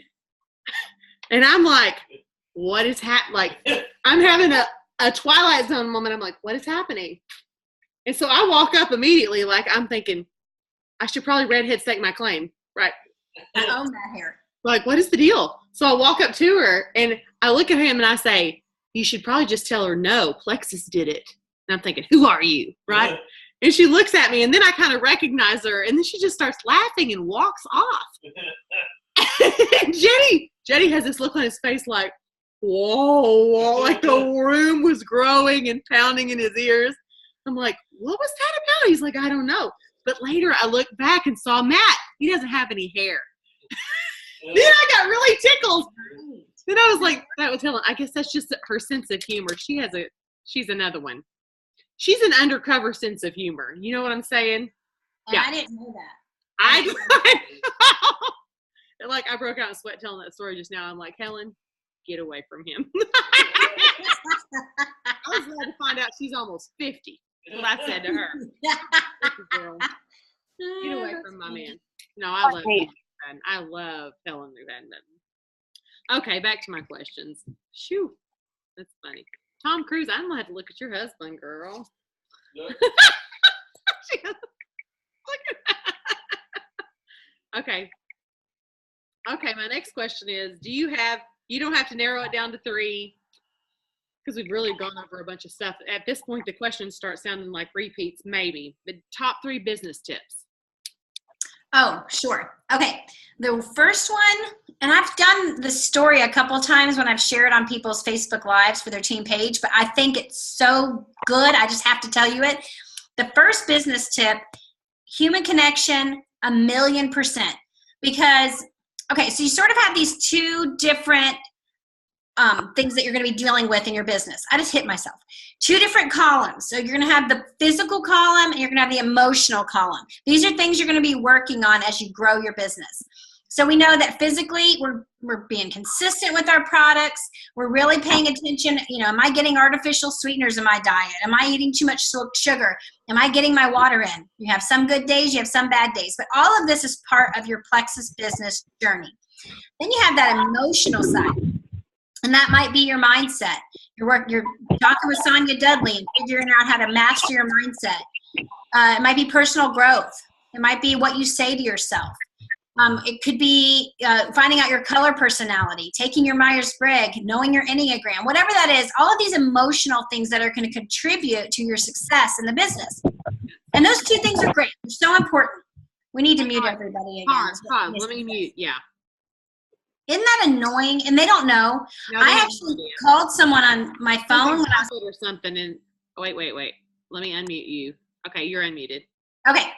I'm like, what is happening? Like, I'm having a Twilight Zone moment. I'm like, what is happening? And so I walk up immediately, like I'm thinking, I should probably redhead stake my claim, right? I own that hair. Like, what is the deal? So I walk up to her, and I look at him, and I say, you should probably just tell her, no, Plexus did it. And I'm thinking, who are you, right? And she looks at me, and then I kind of recognize her, and then she just starts laughing and walks off. And Jenny has this look on his face like, whoa, like the room was growing and pounding in his ears. I'm like, what was that about? He's like, I don't know. But later I looked back and saw Matt. He doesn't have any hair. Then I got really tickled. Then I was like, that was Helen. I guess that's just her sense of humor. She's another one. She's an undercover sense of humor. You know what I'm saying? And yeah. I didn't know that. Like I broke out in sweat telling that story just now. I'm like, Helen, get away from him. I was glad to find out she's almost 50. That's what I said to her. Girl, get away from my man. No, I love him. I love Helen McFadden. Okay, back to my questions. Shoo, that's funny. Tom Cruise, I'm gonna have to look at your husband, girl. Look at that. Okay. Okay, my next question is, you don't have to narrow it down to 3 because we've really gone over a bunch of stuff. At this point, the questions start sounding like repeats, maybe. But top 3 business tips. Oh, sure. Okay. The first one, and I've done this story a couple times when I've shared on people's Facebook Lives for their team page, but I think it's so good, I just have to tell you it. The first business tip, human connection, 1,000,000%. Because, okay, so you sort of have these 2 different things that you're going to be dealing with in your business. I just hit myself. 2 different columns. So you're going to have the physical column and you're going to have the emotional column. These are things you're going to be working on as you grow your business. So we know that physically we're being consistent with our products. We're really paying attention. You know, am I getting artificial sweeteners in my diet? Am I eating too much sugar? Am I getting my water in? You have some good days, you have some bad days. But all of this is part of your Plexus business journey. Then you have that emotional side. And that might be your mindset. You're talking with Sonia Dudley and figuring out how to master your mindset. It might be personal growth. It might be what you say to yourself. It could be finding out your color personality, taking your Myers-Briggs, knowing your Enneagram, whatever that is, all of these emotional things that are going to contribute to your success in the business. And those 2 things are great. They're so important. We need to mute everybody again. Pause. Let me mute. Yeah. Isn't that annoying? And they don't know. No, I actually called someone on my phone when I was or something. And wait. Let me unmute you. Okay, you're unmuted. Okay.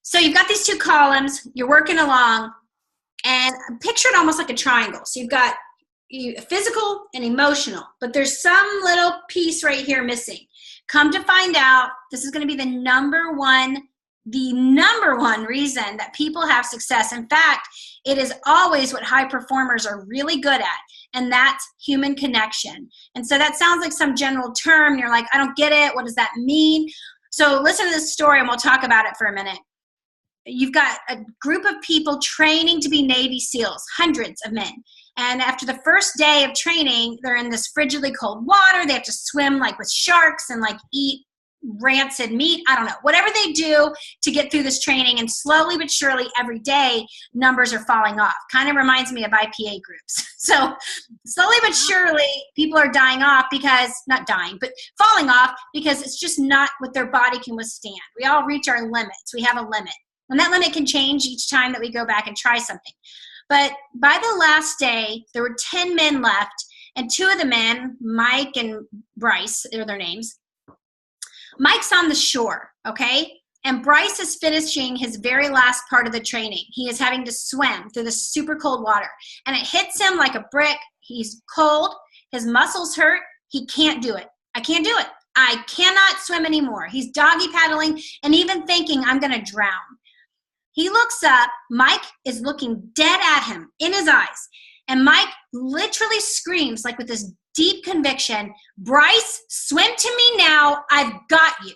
So you've got these 2 columns. You're working along, and picture it almost like a triangle. So you've got physical and emotional, but there's some little piece right here missing. Come to find out, this is going to be the #1 the number one reason that people have success. In fact, it is always what high performers are really good at, and that's human connection. And so that sounds like some general term. You're like, I don't get it. What does that mean? So listen to this story and we'll talk about it for a minute. You've got a group of people training to be Navy SEALs, hundreds of men. And after the first day of training, they're in this frigidly cold water. They have to swim like with sharks and like eat rancid meat. I don't know, whatever they do to get through this training. And slowly but surely every day, numbers are falling off. Kind of reminds me of IPA groups. So slowly but surely people are dying off because, not dying, but falling off because it's just not what their body can withstand. We all reach our limits. We have a limit. And that limit can change each time that we go back and try something. But by the last day, there were 10 men left, and 2 of the men, Mike and Bryce, are their names. Mike's on the shore, okay? And Bryce is finishing his very last part of the training. He is having to swim through the super cold water, and it hits him like a brick. He's cold. His muscles hurt. He can't do it. I can't do it. I cannot swim anymore. He's doggy paddling and even thinking, I'm going to drown. He looks up. Mike is looking dead at him in his eyes. And Mike literally screams, like with this deep conviction, Bryce, swim to me now. I've got you.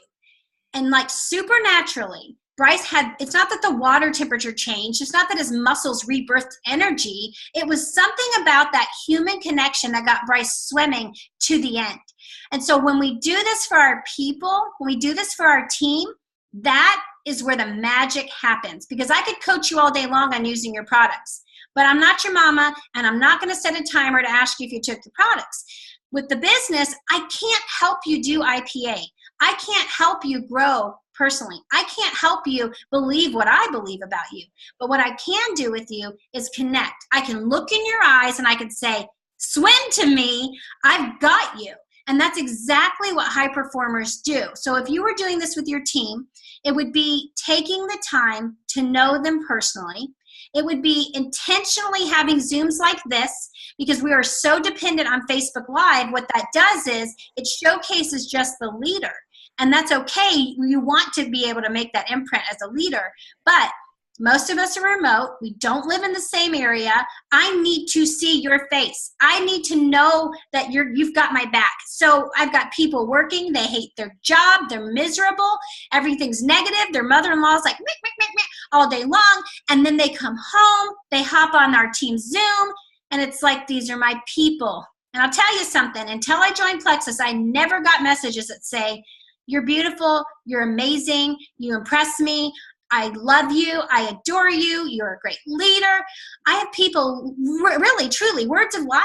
And like supernaturally, Bryce had, it's not that the water temperature changed. It's not that his muscles rebirthed energy. It was something about that human connection that got Bryce swimming to the end. And so when we do this for our people, when we do this for our team, that is where the magic happens. Because I could coach you all day long on using your products, but I'm not your mama, and I'm not going to set a timer to ask you if you took the products. With the business, I can't help you do IPA. I can't help you grow personally. I can't help you believe what I believe about you. But what I can do with you is connect. I can look in your eyes and I can say, swim to me, I've got you. And that's exactly what high performers do. So if you were doing this with your team, it would be taking the time to know them personally. It would be intentionally having Zooms like this, because we are so dependent on Facebook Live. What that does is it showcases just the leader. And that's okay. You want to be able to make that imprint as a leader. But most of us are remote. We don't live in the same area. I need to see your face. I need to know that you've got my back. So I've got people working. They hate their job. They're miserable. Everything's negative. Their mother-in-law's like, meh, meh, meh, meh, all day long. And then they come home. They hop on our team Zoom. And it's like, these are my people. And I'll tell you something. Until I joined Plexus, I never got messages that say, you're beautiful. You're amazing. You impress me. I love you. I adore you. You're a great leader. I have people really, truly, words of life.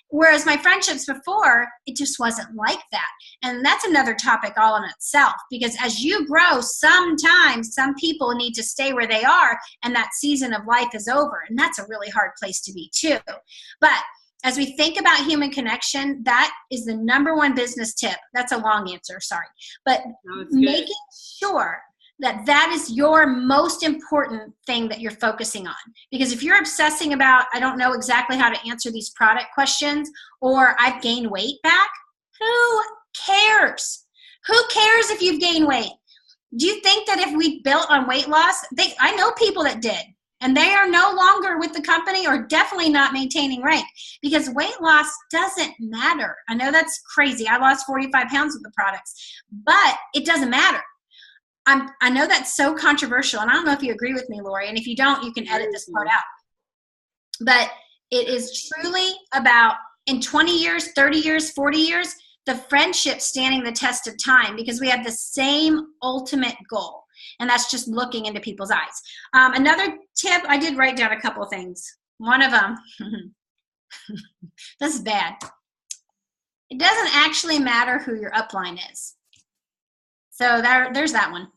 Whereas my friendships before, it just wasn't like that. And that's another topic all in itself, because as you grow, sometimes some people need to stay where they are and that season of life is over. And that's a really hard place to be too. But as we think about human connection, that is the number one business tip. That's a long answer, sorry. But making sure that that is your most important thing that you're focusing on. Because if you're obsessing about, I don't know exactly how to answer these product questions, or I've gained weight back, who cares? Who cares if you've gained weight? Do you think that if we built on weight loss, I know people that did, and they are no longer with the company or definitely not maintaining rank, because weight loss doesn't matter. I know that's crazy. I lost 45 pounds with the products, but it doesn't matter. I know that's so controversial, and I don't know if you agree with me, Lori, and if you don't, you can edit this part out. But it is truly about, in 20 years, 30 years, 40 years, the friendship standing the test of time, because we have the same ultimate goal, and that's just looking into people's eyes. Another tip, I did write down a couple of things. One of them, this is bad. It doesn't actually matter who your upline is. So there's that one.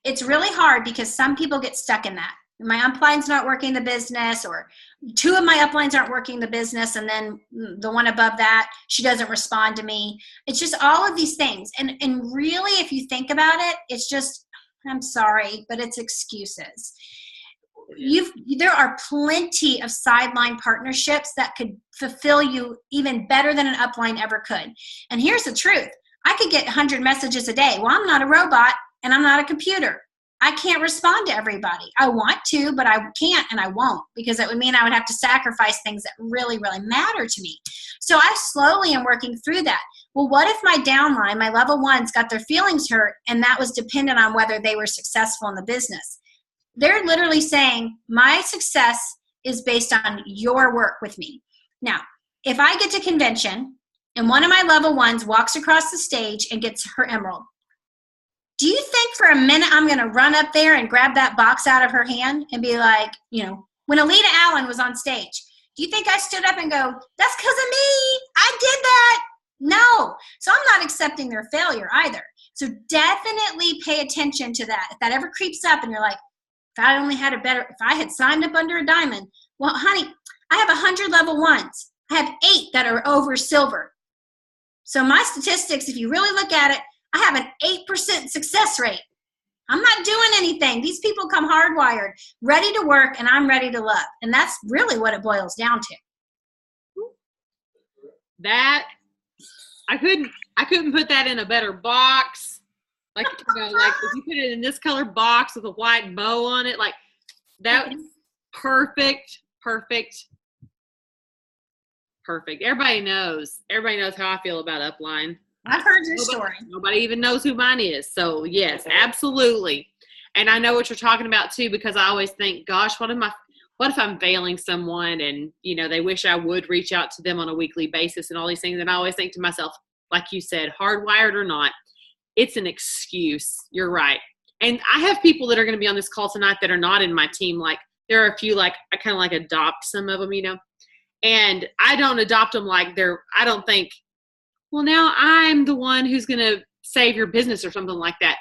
It's really hard because some people get stuck in that. My upline's not working the business, or 2 of my uplines aren't working the business, and then the one above that, she doesn't respond to me. It's just all of these things. And really, if you think about it, it's just, I'm sorry, but it's excuses. There are plenty of sideline partnerships that could fulfill you even better than an upline ever could. And here's the truth. I could get 100 messages a day. Well, I'm not a robot. and I'm not a computer. I can't respond to everybody. I want to, but I can't and I won't, because it would mean I would have to sacrifice things that really, really matter to me. So I slowly am working through that. Well, what if my downline, my level ones, got their feelings hurt and that was dependent on whether they were successful in the business? They're literally saying, my success is based on your work with me. Now, if I get to convention and one of my level ones walks across the stage and gets her emerald, do you think for a minute I'm going to run up there and grab that box out of her hand and be like, when Alita Allen was on stage, do you think I stood up and go, that's because of me, I did that? No. So I'm not accepting their failure either. So definitely pay attention to that. If that ever creeps up and you're like, if I had signed up under a diamond, well, honey, I have 100 level ones. I have 8 that are over silver. So my statistics, if you really look at it, I have an 8% success rate. I'm not doing anything. These people come hardwired, ready to work, and I'm ready to love. And that's really what it boils down to. That I couldn't put that in a better box. Like if you put it in this color box with a white bow on it, like that, perfect. Everybody knows how I feel about upline. I've heard your story. Nobody even knows who mine is. So yes, absolutely. And I know what you're talking about too, because I always think, gosh, what if I'm failing someone and, they wish I would reach out to them on a weekly basis and all these things. And I always think to myself, like you said, hardwired or not, it's an excuse. You're right. And I have people that are going to be on this call tonight that are not in my team. Like there are a few, like I kind of like adopt some of them, and I don't adopt them like I don't think, well, now I'm the one who's going to save your business or something like that.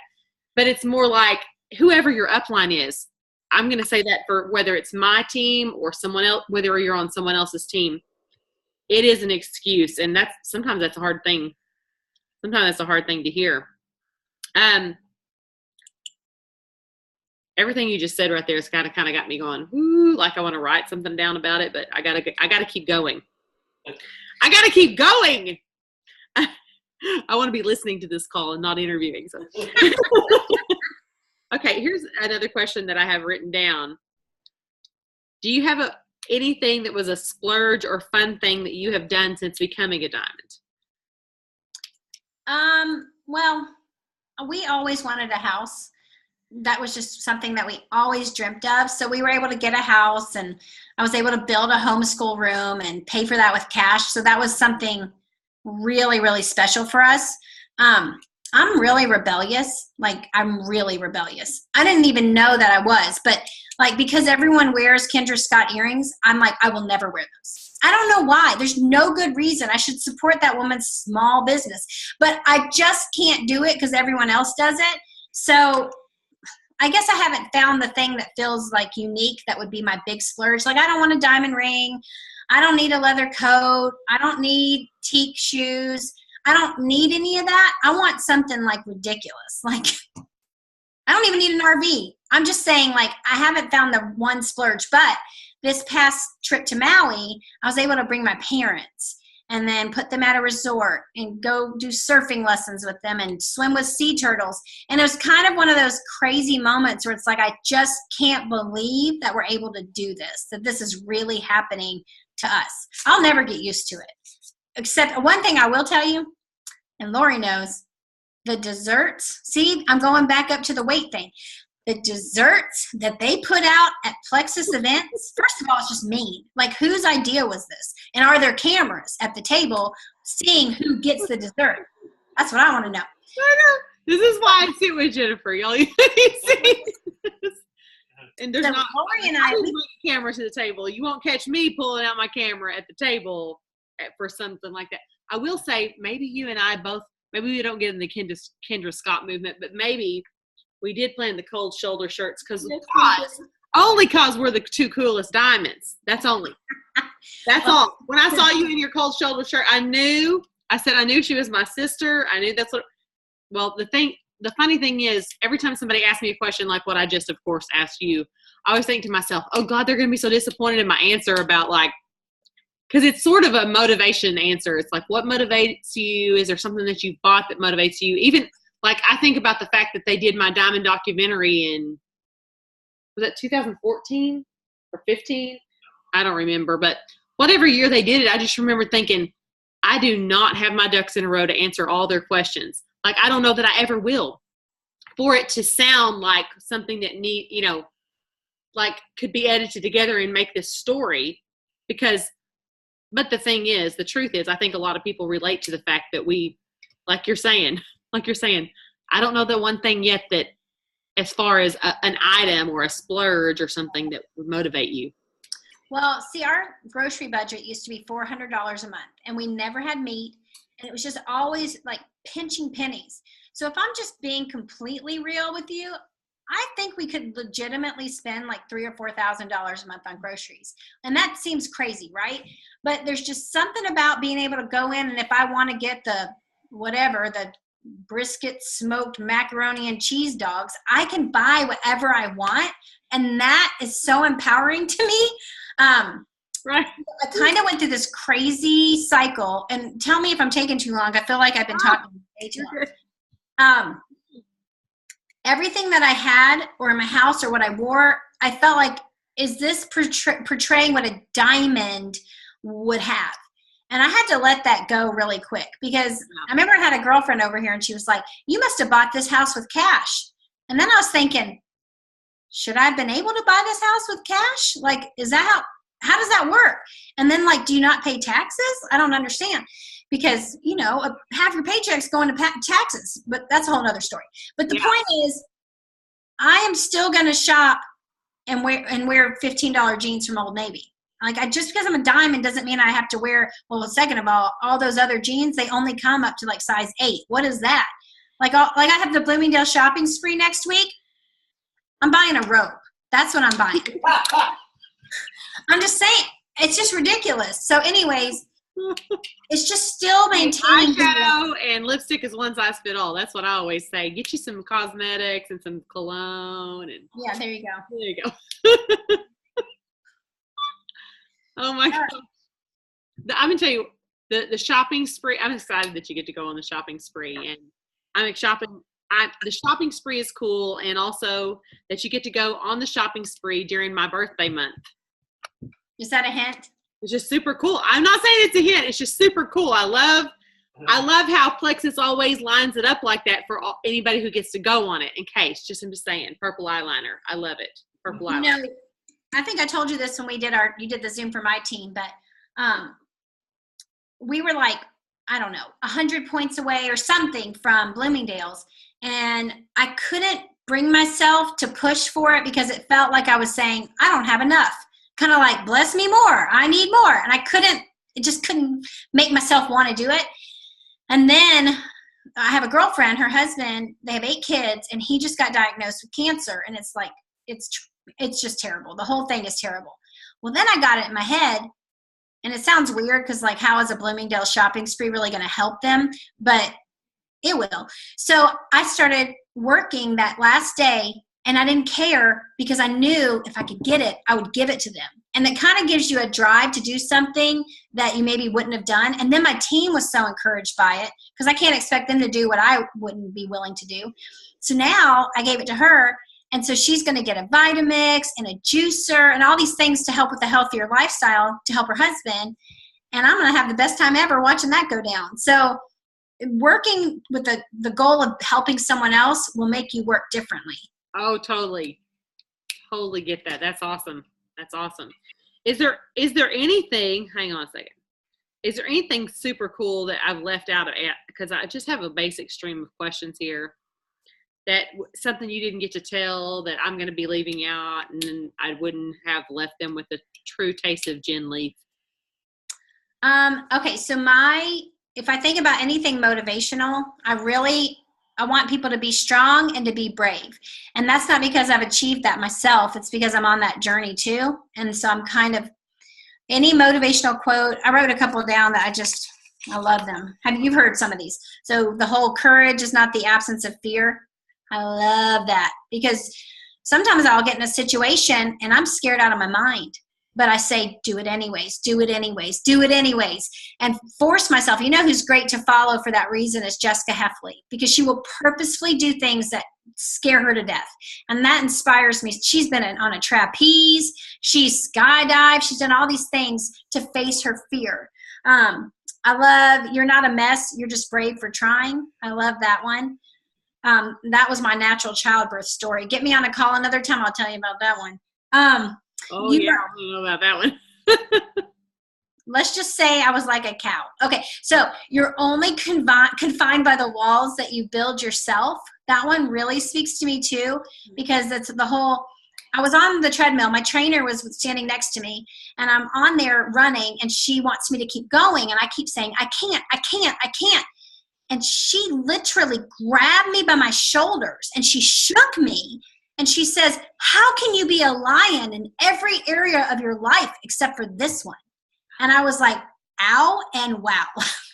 But it's more like whoever your upline is, I'm going to say that for whether it's my team or someone else, whether you're on someone else's team, it is an excuse. And sometimes that's a hard thing. Sometimes that's a hard thing to hear. Everything you just said right there has kind of got me going, ooh, like I want to write something down about it, but I gotta keep going. I gotta keep going. I want to be listening to this call and not interviewing. So. Okay, here's another question that I have written down. Do you have anything that was a splurge or fun thing that you have done since becoming a diamond? Well, we always wanted a house. That was just something that we always dreamt of. So we were able to get a house, and I was able to build a homeschool room and pay for that with cash. So that was something really, really special for us. I'm really rebellious. I'm really rebellious. I didn't even know that I was, but because everyone wears Kendra Scott earrings, I'm like, I will never wear those. I don't know why. There's no good reason. I should support that woman's small business, but I just can't do it because everyone else does it. So I guess I haven't found the thing that feels unique. That would be my big splurge. I don't want a diamond ring. I don't need a leather coat. I don't need teak shoes. I don't need any of that. I want something ridiculous. I don't even need an RV. I'm just saying I haven't found the one splurge, but this past trip to Maui, I was able to bring my parents and then put them at a resort and go do surfing lessons with them and swim with sea turtles. And it was kind of one of those crazy moments where it's I just can't believe that we're able to do this, that this is really happening to us. I'll never get used to it. Except one thing I will tell you, and Lori knows, the desserts, see, I'm going back up to the weight thing. The desserts that they put out at Plexus events, first of all, it's just mean. Whose idea was this? And are there cameras at the table seeing who gets the dessert? That's what I want to know. This is why I sit with Jennifer. Y'all, you see this? And there's not Lori and I bring a camera to the table. You won't catch me pulling out my camera at the table for something like that. I will say, maybe you and I both, maybe we don't get in the Kendra Scott movement, but maybe we did plan the cold shoulder shirts only because we're the two coolest diamonds. That's only. That's all. When I saw you in your cold shoulder shirt, I knew she was my sister. I knew that's what. Well, the funny thing is, every time somebody asks me a question like what I just, of course, asked you, I always think to myself, oh God, they're going to be so disappointed in my answer about because it's sort of a motivation answer. It's what motivates you? Is there something that you bought that motivates you? Even Like, I think about the fact that they did my diamond documentary in, was that 2014 or 15? I don't remember, but whatever year they did it, I just remember thinking, I do not have my ducks in a row to answer all their questions. Like, I don't know that I ever will. For it to sound like something that like could be edited together and make this story, but the thing is, the truth is, I think a lot of people relate to the fact that we, like you're saying, I don't know the one thing yet that, as far as an item or a splurge or something that would motivate you. Well, see, our grocery budget used to be $400 a month, and we never had meat, and it was just always like pinching pennies. So if I'm just being completely real with you, I think we could legitimately spend like $3,000 or $4,000 a month on groceries. And that seems crazy, right? But there's just something about being able to go in, and if I want to get the brisket smoked macaroni and cheese dogs, I can buy whatever I want. And that is so empowering to me. Right. I kind of went through this crazy cycle, and tell me if I'm taking too long. I feel like I've been talking way too long. Everything that I had or in my house or what I wore, I felt like, is this portraying what a diamond would have? And I had to let that go really quick, because I remember I had a girlfriend over here and she was like, you must have bought this house with cash. And then I was thinking, should I have been able to buy this house with cash? Like, is that how does that work? And then, like, do you not pay taxes? I don't understand, because, half your paycheck's going to taxes, but that's a whole nother story. But the point is, I am still going to shop and wear $15 jeans from Old Navy. Like, just because I'm a diamond doesn't mean I have to wear, well, second of all those other jeans, they only come up to like size 8. What is that? Like I have the Bloomingdale shopping spree next week. I'm buying a robe. That's what I'm buying. I'm just saying, it's just ridiculous. So anyways, it's just still maintaining. Eyeshadow and lipstick is one size fit all. That's what I always say. Get you some cosmetics and some cologne. And yeah, there you go. There you go. Oh my God. I'm going to tell you, the shopping spree, I'm excited that you get to go on the shopping spree. And the shopping spree is cool. And also that you get to go on the shopping spree during my birthday month. Is that a hint? It's just super cool. I'm not saying it's a hint. It's just super cool. I love how Plexus always lines it up like that for anybody who gets to go on it. I'm just saying, purple eyeliner. I love it. Purple eyeliner. I think I told you this when you did the Zoom for my team, but we were like, I don't know, 100 points away or something from Bloomingdale's. And I couldn't bring myself to push for it because it felt like I was saying, I don't have enough. Kind of like, bless me more. I need more. And it just couldn't make myself want to do it. And then I have a girlfriend, her husband, they have 8 kids, and he just got diagnosed with cancer. And it's like, it's just terrible. The whole thing is terrible. Well, then I got it in my head, and it sounds weird because, like, how is a Bloomingdale shopping spree really going to help them? But it will. So I started working that last day, and I didn't care because I knew if I could get it, I would give it to them. And it kind of gives you a drive to do something that you maybe wouldn't have done. And then my team was so encouraged by it because I can't expect them to do what I wouldn't be willing to do. So now I gave it to her. And so she's going to get a Vitamix and a juicer and all these things to help with a healthier lifestyle to help her husband. And I'm going to have the best time ever watching that go down. So working with the goal of helping someone else will make you work differently. Oh, totally. Totally get that. That's awesome. That's awesome. Is there anything, hang on a second. Is there anything super cool that I've left out of it? Because I just have a basic stream of questions here. That something you didn't get to tell that I'm going to be leaving out, and then I wouldn't have left them with the true taste of Jen Leath. Okay, so if I think about anything motivational, I want people to be strong and to be brave. And that's not because I've achieved that myself. It's because I'm on that journey too. And so I'm any motivational quote, I wrote a couple down that I love them. You've heard some of these. So the whole courage is not the absence of fear. I love that because sometimes I'll get in a situation and I'm scared out of my mind. but I say, do it anyways, do it anyways, do it anyways, and force myself. You know who's great to follow for that reason is Jessica Heffley, because she will purposefully do things that scare her to death. And that inspires me. She's been on a trapeze, she's skydived, she's done all these things to face her fear. I love, you're not a mess, you're just brave for trying. I love that one. That was my natural childbirth story. Get me on a call another time, I'll tell you about that one. I don't know about that one. Let's just say I was like a cow. Okay, so you're only confined by the walls that you build yourself. That one really speaks to me too, because that's the whole, I was on the treadmill. My trainer was standing next to me, and I'm on there running, and she wants me to keep going, and I keep saying, I can't, I can't, I can't. And she literally grabbed me by my shoulders, and she shook me, and she says, how can you be a lion in every area of your life except for this one? And I was like, ow and wow,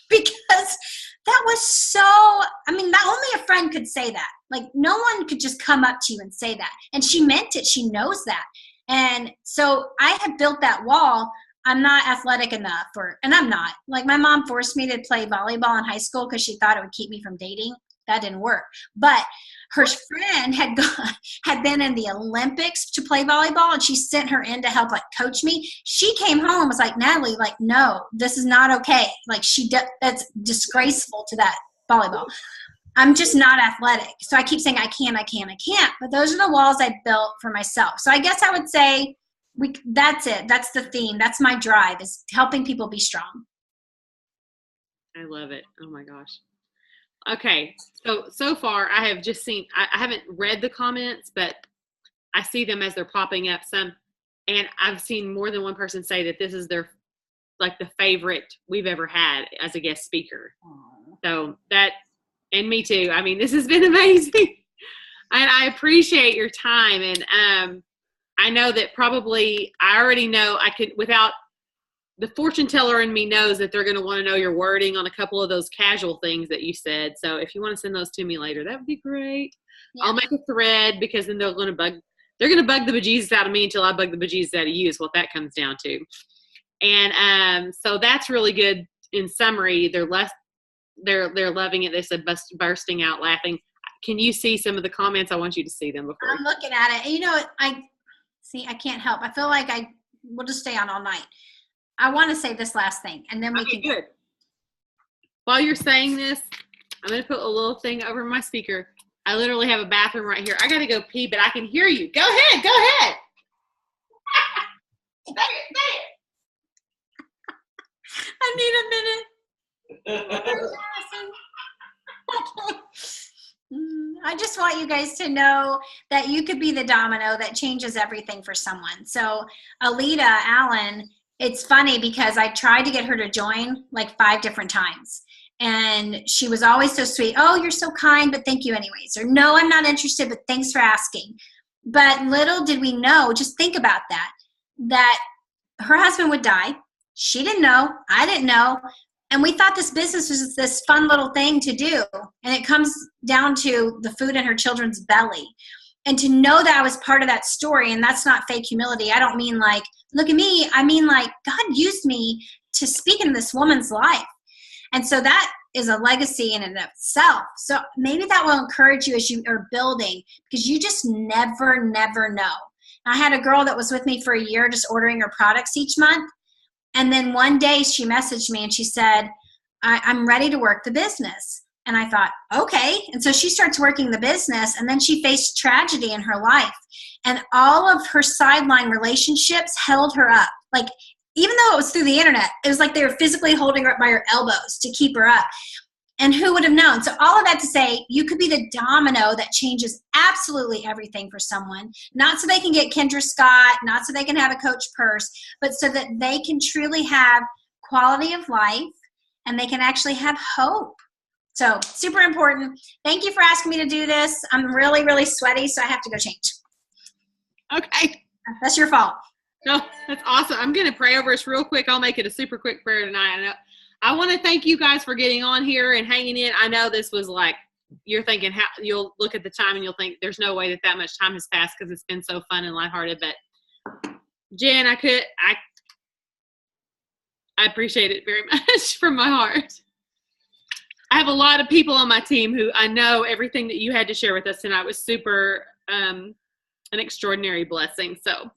because that was so, I mean, not only a friend could say that. Like, no one could just come up to you and say that. And she meant it. She knows that. And so I had built that wall. I'm not athletic enough, and I'm not. Like, my mom forced me to play volleyball in high school because she thought it would keep me from dating. That didn't work. But her friend had been in the Olympics to play volleyball, and she sent her in to help, like, coach me. She came home and was like, Natalie, like, no, this is not okay. Like, that's disgraceful to that volleyball. I'm just not athletic. So I keep saying I can't. But those are the walls I built for myself. So I guess I would say that's it. That's the theme. That's my drive, is helping people be strong. I love it. Oh my gosh. Okay. So far I have just seen, I haven't read the comments, but I see them as they're popping up some, and I've seen more than one person say that this is their, like, the favorite we've ever had as a guest speaker. Aww. So that, and me too. I mean, this has been amazing, and I appreciate your time. And I know that probably, I already know I could, without, the fortune teller in me knows that they're going to want to know your wording on a couple of those casual things that you said. So if you want to send those to me later, that would be great. Yeah. I'll make a thread, because then they're going to bug the bejesus out of me until I bug the bejesus out of you, is what that comes down to. And so that's really good. In summary, they're loving it. They said bursting out laughing. Can you see some of the comments? I want you to see them before. I'm looking at it. And you know what? I can't help. I feel like we'll just stay on all night. I want to say this last thing, and then we can. Good. While you're saying this, I'm going to put a little thing over my speaker. I literally have a bathroom right here. I got to go pee, but I can hear you. Go ahead. Say it. I need a minute. I just want you guys to know that you could be the domino that changes everything for someone. So Alita Allen, it's funny because I tried to get her to join like 5 different times. And she was always so sweet. Oh, you're so kind, but thank you anyways. Or no, I'm not interested, but thanks for asking. But little did we know, just think about that her husband would die. She didn't know. I didn't know. And we thought this business was just this fun little thing to do. And it comes down to the food in her children's belly. And to know that I was part of that story, and that's not fake humility. I don't mean like, look at me. I mean like, God used me to speak into this woman's life. And so that is a legacy in and of itself. So maybe that will encourage you as you are building, because you just never know. I had a girl that was with me for a year just ordering her products each month. And then one day she messaged me and she said, I'm ready to work the business. And I thought, okay. And so she starts working the business, and then she faced tragedy in her life. And all of her sideline relationships held her up. Like, even though it was through the internet, it was like they were physically holding her up by her elbows to keep her up. And who would have known? So all of that to say, you could be the domino that changes absolutely everything for someone. Not so they can get Kendra Scott, not so they can have a Coach purse, but so that they can truly have quality of life and they can actually have hope. So super important. Thank you for asking me to do this. I'm really sweaty, so I have to go change. Okay. That's your fault. No, that's awesome. I'm going to pray over us real quick. I'll make it a super quick prayer tonight. I want to thank you guys for getting on here and hanging in. I know this was like, you're thinking, how you'll look at the time and you'll think there's no way that much time has passed because it's been so fun and lighthearted. But Jen, I appreciate it very much from my heart. I have a lot of people on my team who I know everything that you had to share with us tonight was super an extraordinary blessing. So,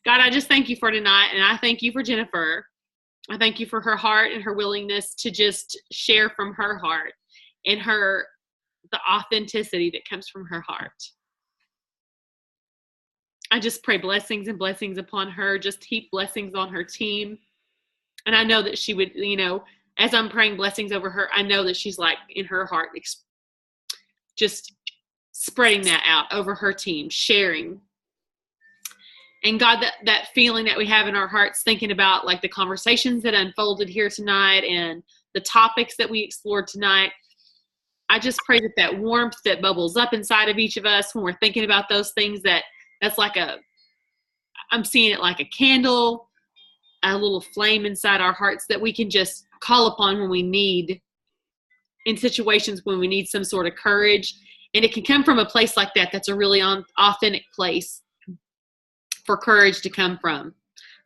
God, I just thank you for tonight, and I thank you for Jennifer. I thank you for her heart and her willingness to just share from her heart and the authenticity that comes from her heart. I just pray blessings and blessings upon her, just heap blessings on her team. And I know that she would, as I'm praying blessings over her, I know that she's like in her heart, just spreading that out over her team, sharing. And God, that feeling that we have in our hearts, thinking about like the conversations that unfolded here tonight and the topics that we explored tonight, I just pray that warmth that bubbles up inside of each of us when we're thinking about those things, that's like I'm seeing it like a candle, a little flame inside our hearts that we can just call upon when we need, in situations when we need some sort of courage. And it can come from a place like that. That's a really authentic place for courage to come from.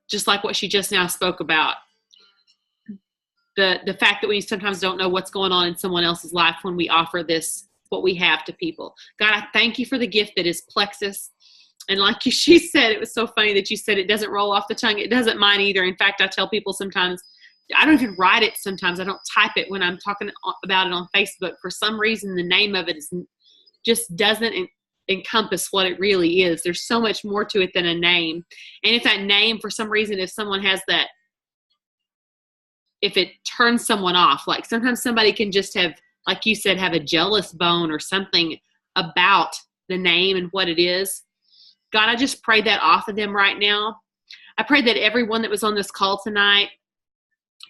Just like what she just now spoke about. The fact that we sometimes don't know what's going on in someone else's life when we offer what we have to people. God, I thank you for the gift that is Plexus. And like she said, it was so funny that you said it doesn't roll off the tongue. It doesn't mine either. In fact, I tell people sometimes, I don't even write it sometimes. I don't type it when I'm talking about it on Facebook. For some reason, the name of it just doesn't encompass what it really is. There's so much more to it than a name. And if that name, for some reason, if someone has that, if it turns someone off, like sometimes somebody can just have, like you said, have a jealous bone or something about the name and what it is. God, I just pray that off of them right now. I pray that everyone that was on this call tonight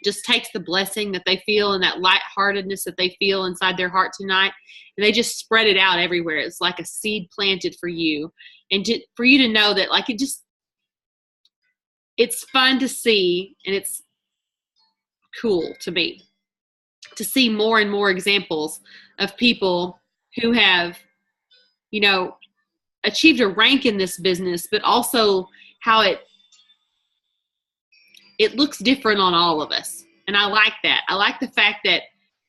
just takes the blessing that they feel and that lightheartedness that they feel inside their heart tonight, and they just spread it out everywhere. It's like a seed planted for you, and for you to know that, like, it's fun to see, and it's cool to me to see more and more examples of people who have, achieved a rank in this business, but also how it looks different on all of us. And I like that. I like the fact that,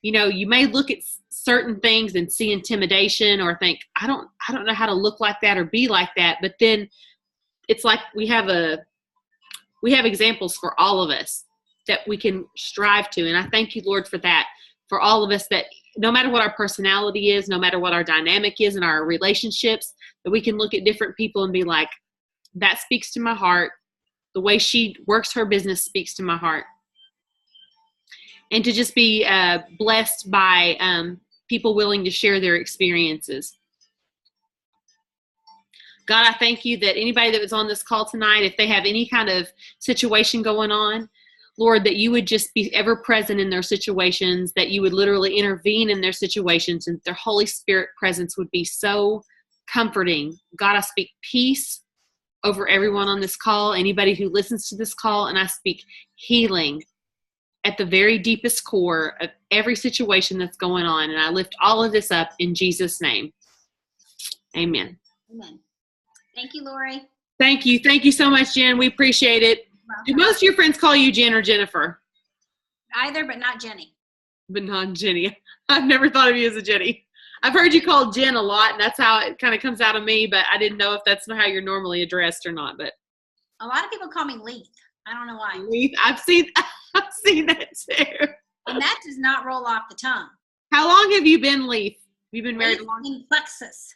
you may look at certain things and see intimidation or think, I don't know how to look like that or be like that. But then it's like we have examples for all of us that we can strive to. And I thank you, Lord, for that, for all of us, that no matter what our personality is, no matter what our dynamic is in our relationships, that we can look at different people and be like, that speaks to my heart. The way she works her business speaks to my heart. And to just be blessed by people willing to share their experiences. God, I thank you that anybody that was on this call tonight, if they have any kind of situation going on, Lord, that you would just be ever present in their situations, that you would literally intervene in their situations, and their Holy Spirit presence would be so comforting. God, I speak peace over everyone on this call, anybody who listens to this call, and I speak healing at the very deepest core of every situation that's going on. And I lift all of this up in Jesus' name. Amen. Amen. Thank you, Lori. Thank you. Thank you so much, Jen. We appreciate it. Do most of your friends call you Jen or Jennifer? Either, but not Jenny. But not Jenny. I've never thought of you as a Jenny. I've heard you called Jen a lot, and that's how it kind of comes out of me, but I didn't know if that's how you're normally addressed or not. But a lot of people call me Leath. I don't know why. Leath. I've seen that too. And that does not roll off the tongue. How long have you been Leath? You've been married a long time? Plexus.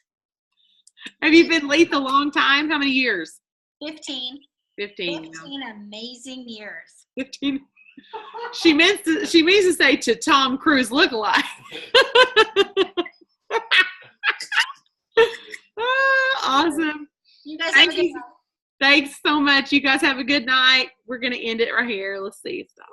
Have you been Leath a long time? How many years? 15. 15 amazing years. 15. She means to say to Tom Cruise lookalike. Awesome. You guys have a good night. Thanks so much. You guys have a good night. We're going to end it right here. Let's see. Stop.